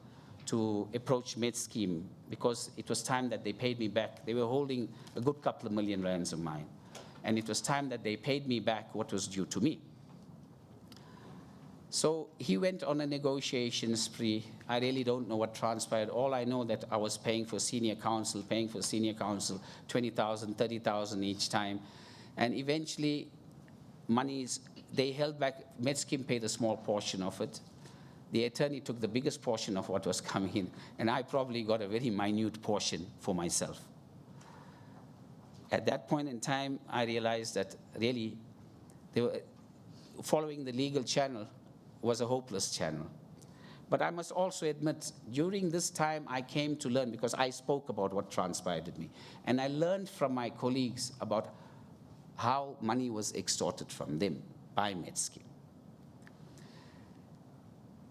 to approach Med Scheme because it was time that they paid me back. They were holding a good couple of million rands of mine, and it was time that they paid me back what was due to me. So he went on a negotiation spree. I really don't know what transpired. All I know that I was paying for senior counsel, 20,000, 30,000 each time. And eventually, they held back. Med Scheme paid a small portion of it. The attorney took the biggest portion of what was coming in, and I probably got a very minute portion for myself. At that point in time, I realized that really they were following the legal channel was a hopeless channel. But I must also admit, during this time, I came to learn, because I spoke about what transpired with me, and I learned from my colleagues about how money was extorted from them by Med Scheme.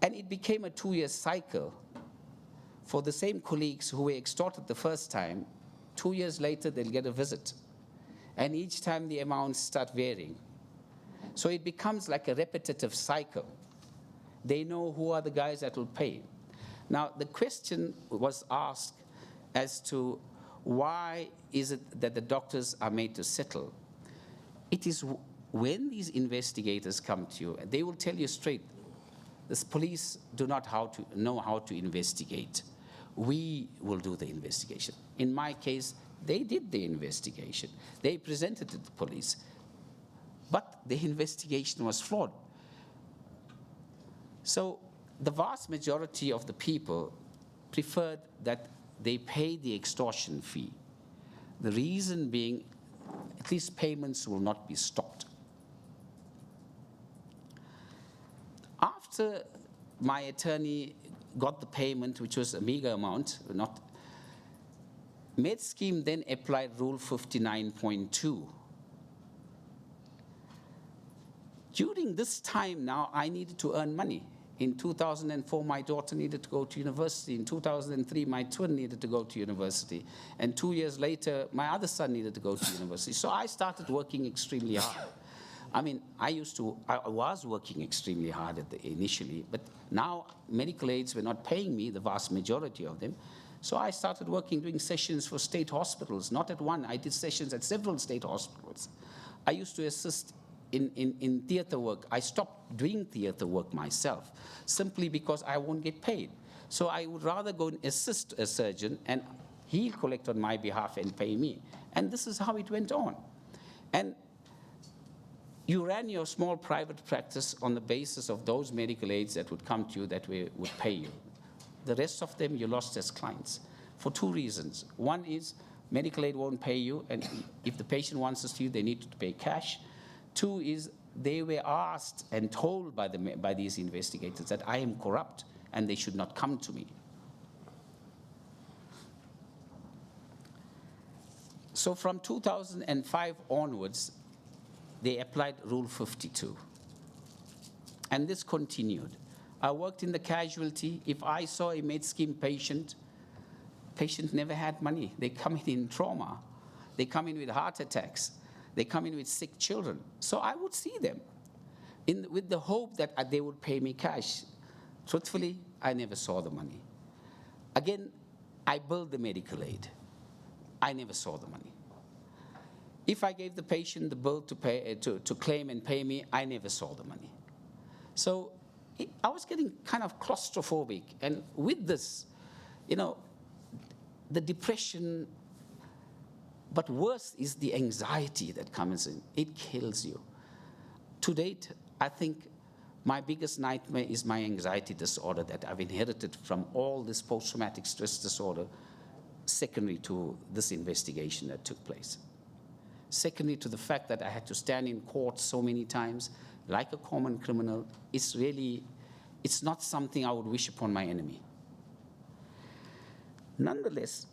And it became a 2-year cycle for the same colleagues who were extorted the first time. 2 years later, they'll get a visit. And each time the amounts start varying. So it becomes like a repetitive cycle. They know who are the guys that will pay. Now, the question was asked as to why is it that the doctors are made to settle. It is when these investigators come to you, they will tell you straight, the police do not know how to investigate. We will do the investigation. In my case, they did the investigation. They presented it to the police. But the investigation was flawed. So the vast majority of the people preferred that they pay the extortion fee. The reason being, at least payments will not be stopped. After my attorney got the payment, which was a meager amount, Med Scheme then applied Rule 59.2. During this time now, I needed to earn money. In 2004, my daughter needed to go to university. In 2003, my twin needed to go to university. And 2 years later, my other son needed to go to university. So I started working extremely hard. I was working extremely hard initially, but now medical aids were not paying me, the vast majority of them. So I started doing sessions for state hospitals, not at one. I did sessions at several state hospitals. I used to assist in theater work. I stopped doing theater work myself simply because I won't get paid. So I would rather go and assist a surgeon and he'll collect on my behalf and pay me. And this is how it went on. And you ran your small private practice on the basis of those medical aids that would come to you that would pay you. The rest of them you lost as clients for two reasons. One is medical aid won't pay you, and if the patient wants to see you, they need to pay cash. 2 is they were asked and told by these investigators that I am corrupt and they should not come to me. So from 2005 onwards, they applied Rule 52. And this continued. I worked in the casualty. If I saw a med scheme patient never had money. They come in trauma. They come in with heart attacks. They come in with sick children. So I would see them with the hope that they would pay me cash. Truthfully, I never saw the money. Again, I billed the medical aid. I never saw the money. If I gave the patient the bill to claim and pay me, I never saw the money. So I was getting kind of claustrophobic. And with this, the depression, but worse is the anxiety that comes in. It kills you. To date, I think my biggest nightmare is my anxiety disorder that I've inherited from all this post-traumatic stress disorder, secondary to this investigation that took place. Secondly, to the fact that I had to stand in court so many times, like a common criminal. It's not something I would wish upon my enemy. Nonetheless,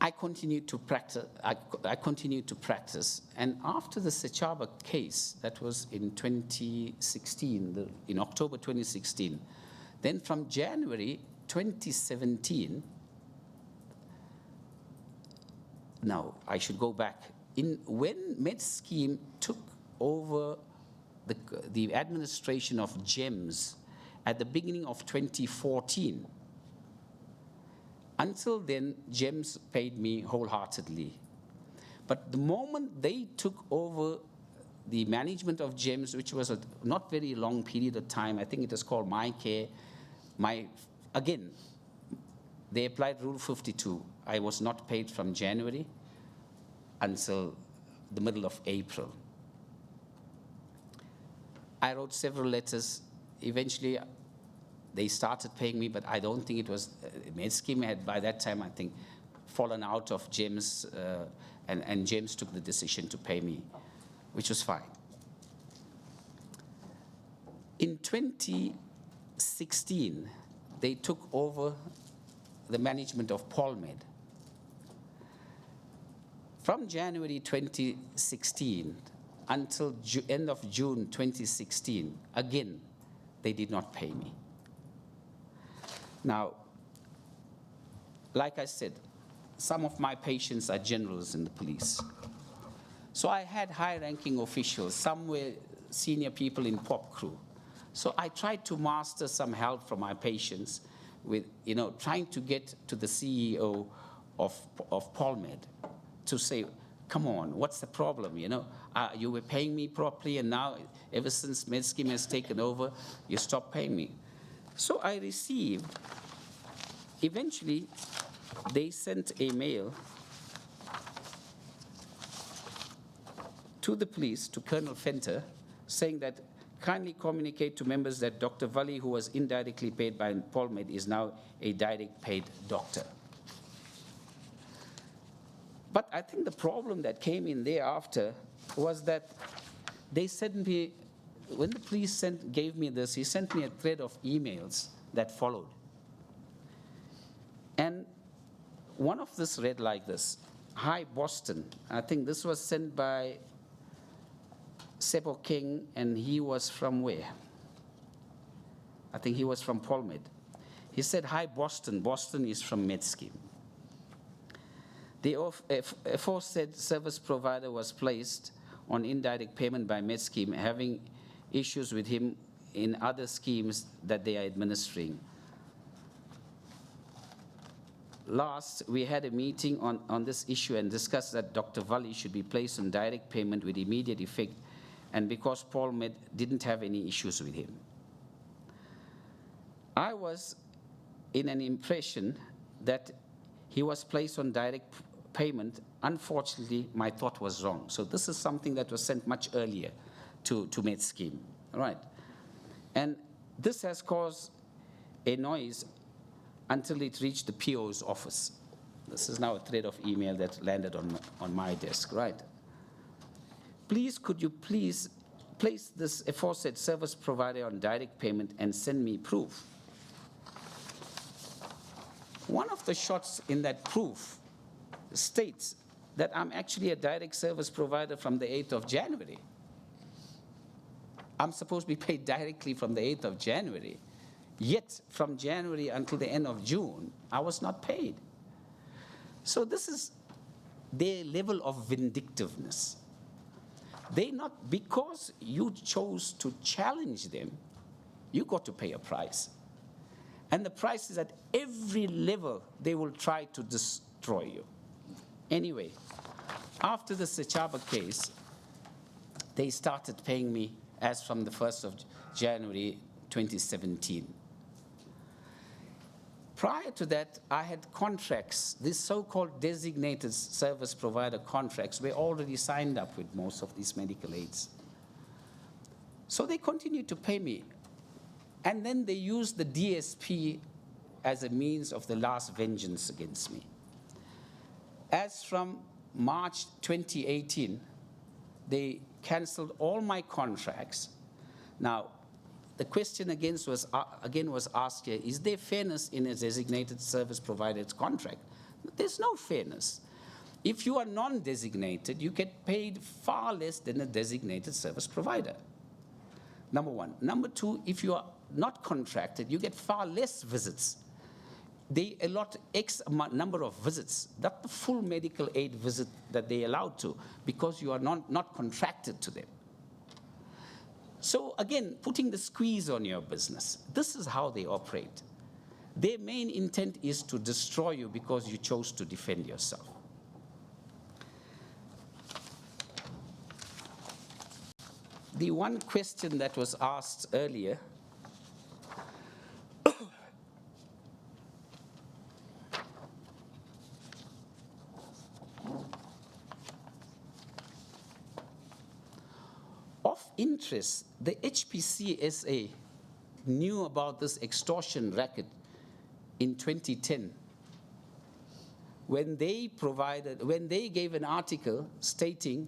I continued to practice. And after the Sechaba case, that was in 2016, in October 2016, then from January 2017, now I should go back. When MedScheme took over the administration of GEMS at the beginning of 2014, until then, GEMS paid me wholeheartedly. But the moment they took over the management of GEMS, which was a not very long period of time, I think it was called My Care, again, they applied Rule 52. I was not paid from January until the middle of April. I wrote several letters. Eventually, they started paying me, but I don't think it was, MedScheme had by that time, I think, fallen out of GEMS, and GEMS took the decision to pay me, which was fine. In 2016, they took over the management of PolMed. From January 2016 until end of June 2016, again, they did not pay me. Now, like I said, some of my patients are generals in the police. So I had high-ranking officials, some were senior people in POP crew. So I tried to master some help from my patients with, trying to get to the CEO of PolMed to say, come on, what's the problem, you were paying me properly, and now, ever since MedScheme has taken over, you stopped paying me. So I received, eventually, they sent a mail to the police, to Colonel Fenter, saying that kindly communicate to members that Dr. Vali, who was indirectly paid by PolMed, is now a direct paid doctor. But I think the problem that came in thereafter was that they sent me, when the police gave me this, he sent me a thread of emails that followed. And one of this read like this: Hi, Boston. I think this was sent by Sebo King, and he was from where? I think he was from PolMed. He said, hi, Boston. Boston is from MedScheme. The aforesaid service provider was placed on indirect payment by MedScheme, having issues with him in other schemes that they are administering. Last, we had a meeting on this issue and discussed that Dr. Vali should be placed on direct payment with immediate effect, and because PolMed didn't have any issues with him. I was in an impression that he was placed on direct payment. Unfortunately, my thought was wrong. So this is something that was sent much earlier to MedScheme, right? And this has caused a noise until it reached the PO's office. This is now a thread of email that landed on my desk, right? Please, could you please place this aforesaid service provider on direct payment and send me proof? One of the shots in that proof states that I'm actually a direct service provider from the 8th of January. I'm supposed to be paid directly from the 8th of January. Yet, from January until the end of June, I was not paid. So this is their level of vindictiveness. They not, because you chose to challenge them, you got to pay a price. And the price is at every level they will try to destroy you. Anyway, after the Sechaba case, they started paying me as from the 1st of January 2017. Prior to that, I had contracts, these so-called designated service provider contracts were already signed up with most of these medical aids. So they continued to pay me. And then they used the DSP as a means of the last vengeance against me. As from March 2018, they canceled all my contracts. Now, the question again was asked here, is there fairness in a designated service provider's contract? There's no fairness. If you are non-designated, you get paid far less than a designated service provider. Number one. Number two, if you are not contracted, you get far less visits. They allot X number of visits, not the full medical aid visit that they allowed to, because you are not contracted to them. So again, putting the squeeze on your business. This is how they operate. Their main intent is to destroy you because you chose to defend yourself. The one question that was asked earlier, of interest, the HPCSA knew about this extortion racket in 2010 when they gave an article stating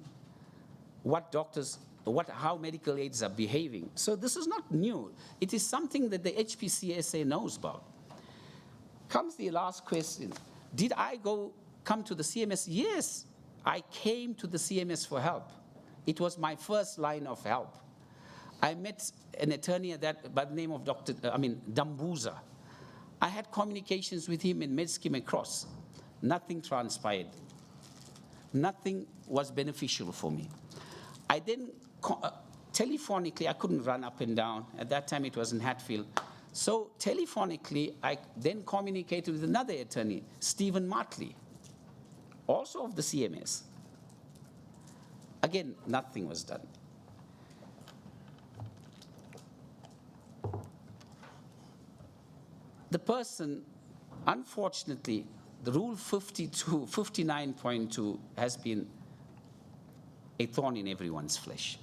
how medical aids are behaving. So this is not new. It is something that the HPCSA knows about. Comes the last question. Did I come to the CMS? Yes, I came to the CMS for help. It was my first line of help. I met an attorney by the name of Dambuza. I had communications with him in Medscheme across. Nothing transpired. Nothing was beneficial for me. I then, telephonically, I couldn't run up and down. At that time, it was in Hatfield. So telephonically, I then communicated with another attorney, Stephen Martley, also of the CMS. Again, nothing was done. The person, unfortunately, the Rule 59.2 has been a thorn in everyone's flesh.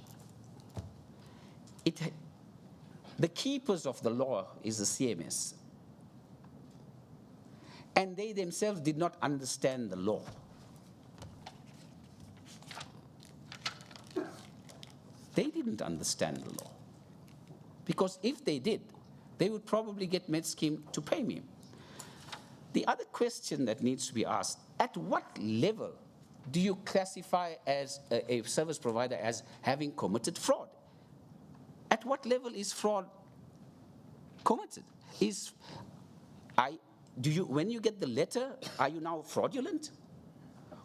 The keepers of the law is the CMS. And they themselves did not understand the law. They didn't understand the law. Because if they did, they would probably get Medscheme to pay me. The other question that needs to be asked, at what level do you classify as a service provider as having committed fraud? At what level is fraud committed? When you get the letter, are you now fraudulent?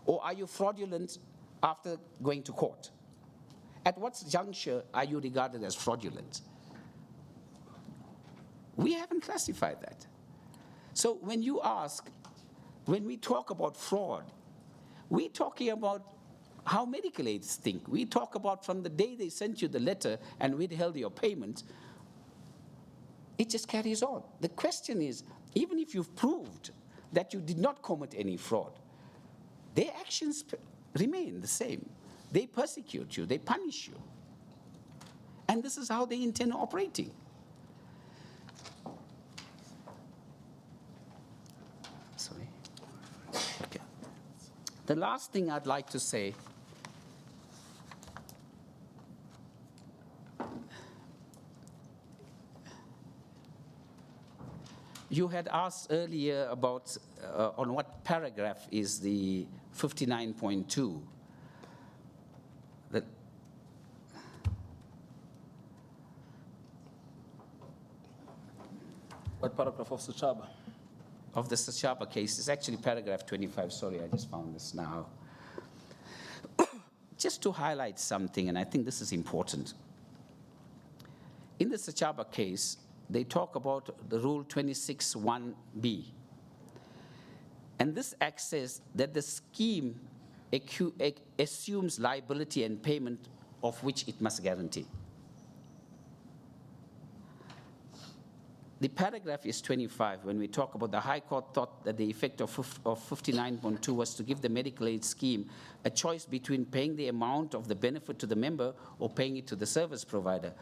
Or are you fraudulent after going to court? At what juncture are you regarded as fraudulent? We haven't classified that. So when we talk about fraud, we're talking about how medical aids think. We talk about from the day they sent you the letter and withheld your payment, it just carries on. The question is, even if you've proved that you did not commit any fraud, their actions remain the same. They persecute you, they punish you. And this is how they intend operating. Sorry. Okay. The last thing I'd like to say, you had asked earlier about on what paragraph is the 59.2. What paragraph of Sachaba? Of the Sachaba case. It's actually paragraph 25. Sorry, I just found this now. Just to highlight something, and I think this is important. In the Sachaba case, they talk about the Rule 26(1)(b). And this act says that the scheme assumes liability and payment of which it must guarantee. The paragraph is 25 when we talk about the High Court thought that the effect of 59.2 was to give the medical aid scheme a choice between paying the amount of the benefit to the member or paying it to the service provider.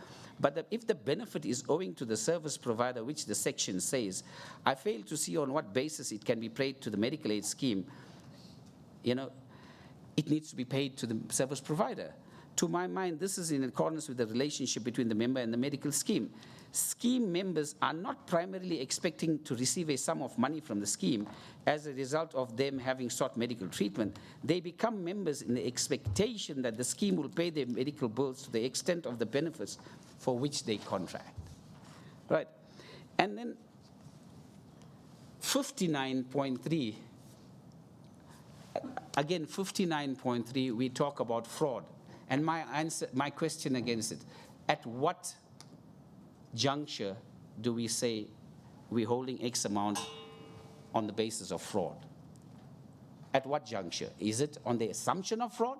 But if the benefit is owing to the service provider, which the section says, I fail to see on what basis it can be paid to the medical aid scheme. It needs to be paid to the service provider. To my mind, this is in accordance with the relationship between the member and the medical scheme. Scheme members are not primarily expecting to receive a sum of money from the scheme as a result of them having sought medical treatment. They become members in the expectation that the scheme will pay their medical bills to the extent of the benefits for which they contract. Right? And then 59.3, again, 59.3, we talk about fraud. And my question against it, at what juncture do we say we're holding X amount on the basis of fraud? At what juncture? Is it on the assumption of fraud,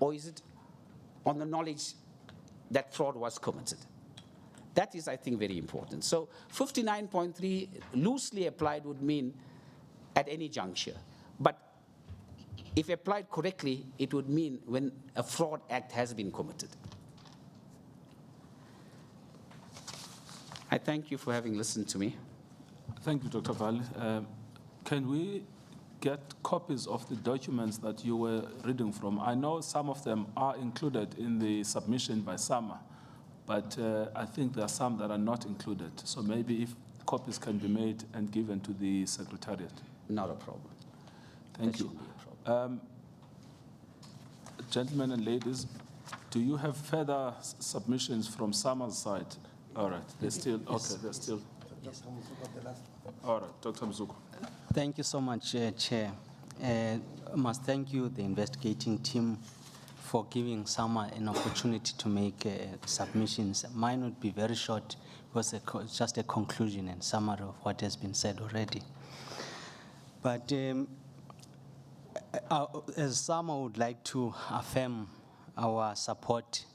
or is it on the knowledge that fraud was committed? That is, I think, very important. So 59.3 loosely applied would mean at any juncture. But if applied correctly, it would mean when a fraud act has been committed. I thank you for having listened to me. Thank you, Dr. Val. Can we get copies of the documents that you were reading from? I know some of them are included in the submission by Sama, but I think there are some that are not included. So maybe if copies can be made and given to the Secretariat. Not a problem. Thank you. Gentlemen and ladies, do you have further submissions from Sama's side? All right, they're still, okay, they're still. Yes. All right, Dr. Mzuko. Thank you so much, Chair. I must thank you, the investigating team, for giving Sama an opportunity to make submissions. Mine would be very short, because it's just a conclusion and summary of what has been said already. But as Sama would like to affirm our support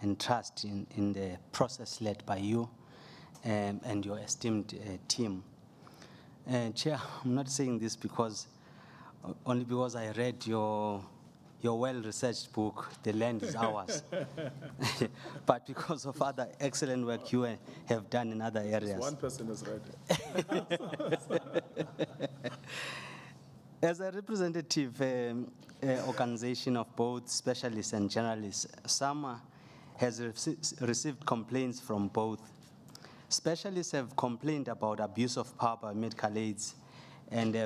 and trust in the process led by you and your esteemed team. Chair, I'm not saying this only because I read your well-researched book, The Land is Ours, but because of other excellent work you have done in other areas. One person has read it. As a representative organization of both specialists and generalists, SAMA has received complaints from both. Specialists have complained about abuse of power by medical aids and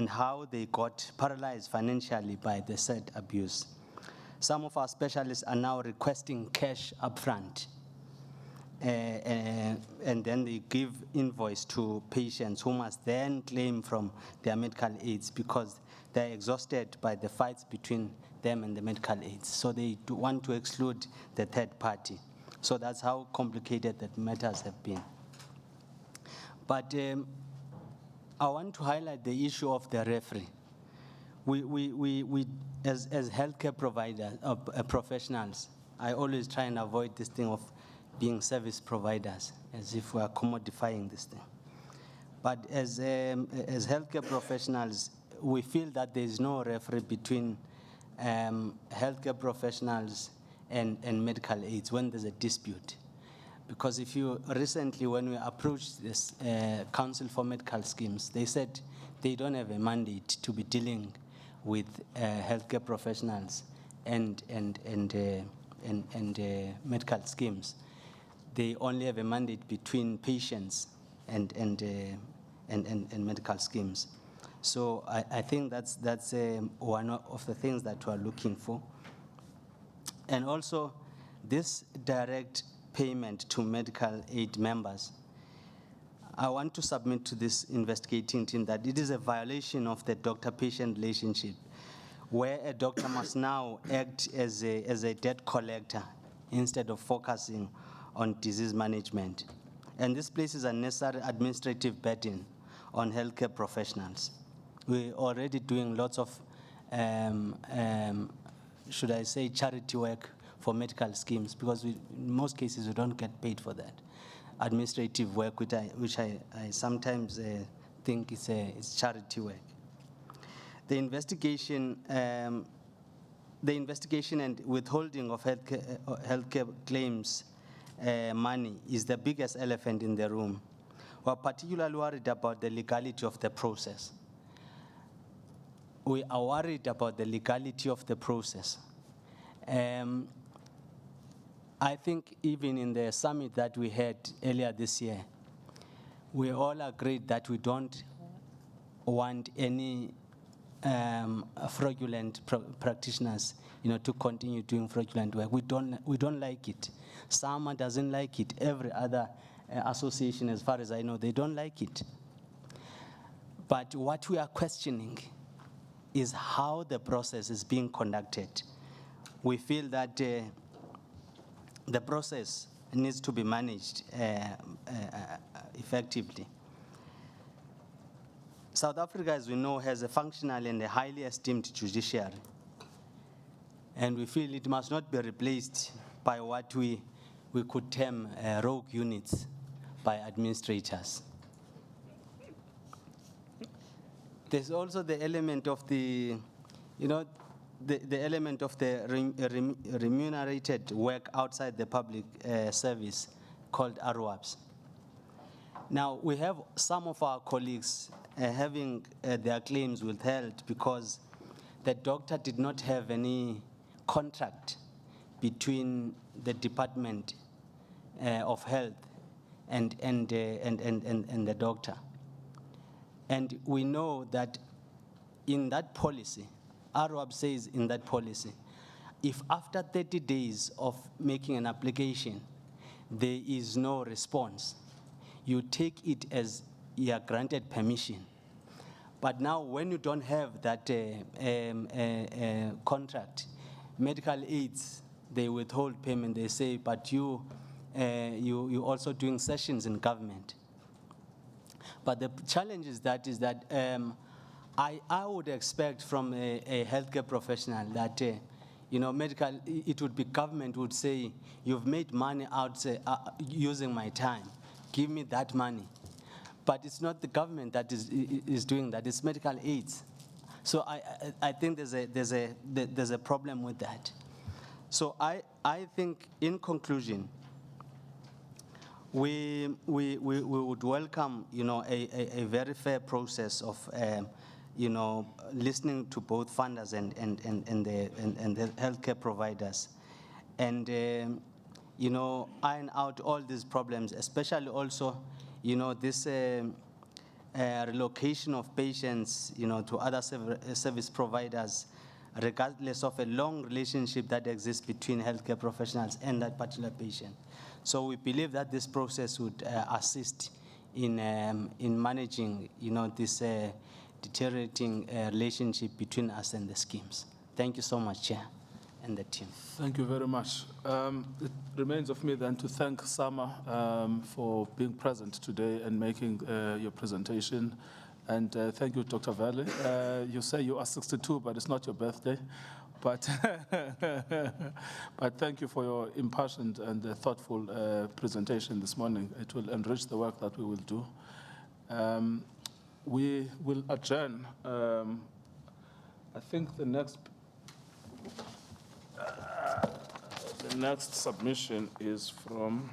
how they got paralyzed financially by the said abuse. Some of our specialists are now requesting cash upfront, and then they give invoice to patients who must then claim from their medical aids because they're exhausted by the fights between them and the medical aids. So they want to exclude the third party. So that's how complicated that matters have been. But I want to highlight the issue of the referee. We as healthcare providers, professionals, I always try and avoid this thing of being service providers, as if we are commodifying this thing. But as healthcare professionals, we feel that there is no referee between healthcare professionals and medical aids when there's a dispute. Because if you recently, when we approached this Council for Medical Schemes, they said they don't have a mandate to be dealing with healthcare professionals and medical schemes. They only have a mandate between patients and medical schemes. So I think that's one of the things that we are looking for. And also, this direct payment to medical aid members, I want to submit to this investigating team that it is a violation of the doctor-patient relationship, where a doctor must now act as a debt collector instead of focusing on disease management. And this places unnecessary administrative burden on healthcare professionals. We're already doing lots of, should I say, charity work for medical schemes, because in most cases we don't get paid for that. Administrative work, which I sometimes think is charity work. The investigation and withholding of healthcare claims money is the biggest elephant in the room. We're particularly worried about the legality of the process. We are worried about the legality of the process. I think even in the summit that we had earlier this year, we all agreed that we don't want any fraudulent practitioners, to continue doing fraudulent work. We don't like it. SAMA doesn't like it. Every other association, as far as I know, they don't like it. But what we are questioning is how the process is being conducted. We feel that the process needs to be managed effectively. South Africa, as we know, has a functional and a highly esteemed judiciary. And we feel it must not be replaced by what we could term rogue units by administrators. There's also the element of the element of the remunerated work outside the public service called RWAPs. Now, we have some of our colleagues having their claims withheld because the doctor did not have any contract between the Department of Health and the doctor. And we know that in that policy, RWAP says in that policy, if after 30 days of making an application, there is no response, you take it as you are granted permission. But now when you don't have that contract, medical aids, they withhold payment. They say, but you also doing sessions in government. But the challenge is that I would expect from a healthcare professional that medical, it would be government would say, you've made money out using my time, give me that money. But it's not the government that is doing that, it's medical aids. So I think there's a problem with that. So I think in conclusion, we would welcome a very fair process of listening to both funders and the healthcare providers, and iron out all these problems, especially also this relocation of patients to other service providers, regardless of a long relationship that exists between healthcare professionals and that particular patient. So we believe that this process would assist in managing this deteriorating relationship between us and the schemes. Thank you so much, Chair, and the team. Thank you very much. It remains of me then to thank Sama for being present today and making your presentation. And thank you, Dr. Valley. You say you are 62, but it's not your birthday. But, but thank you for your impassioned and thoughtful presentation this morning. It will enrich the work that we will do. We will adjourn. I think the next submission is from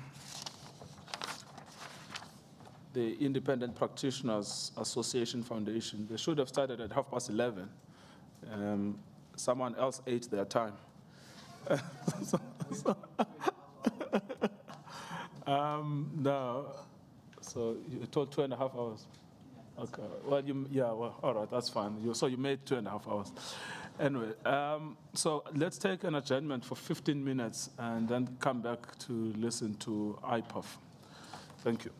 the Independent Practitioners Association Foundation. They should have started at 11:30. Someone else ate their time. No, so you told 2.5 hours. Okay, well, all right, that's fine. So you made 2.5 hours. Anyway, so let's take an adjournment for 15 minutes and then come back to listen to IPOF. Thank you.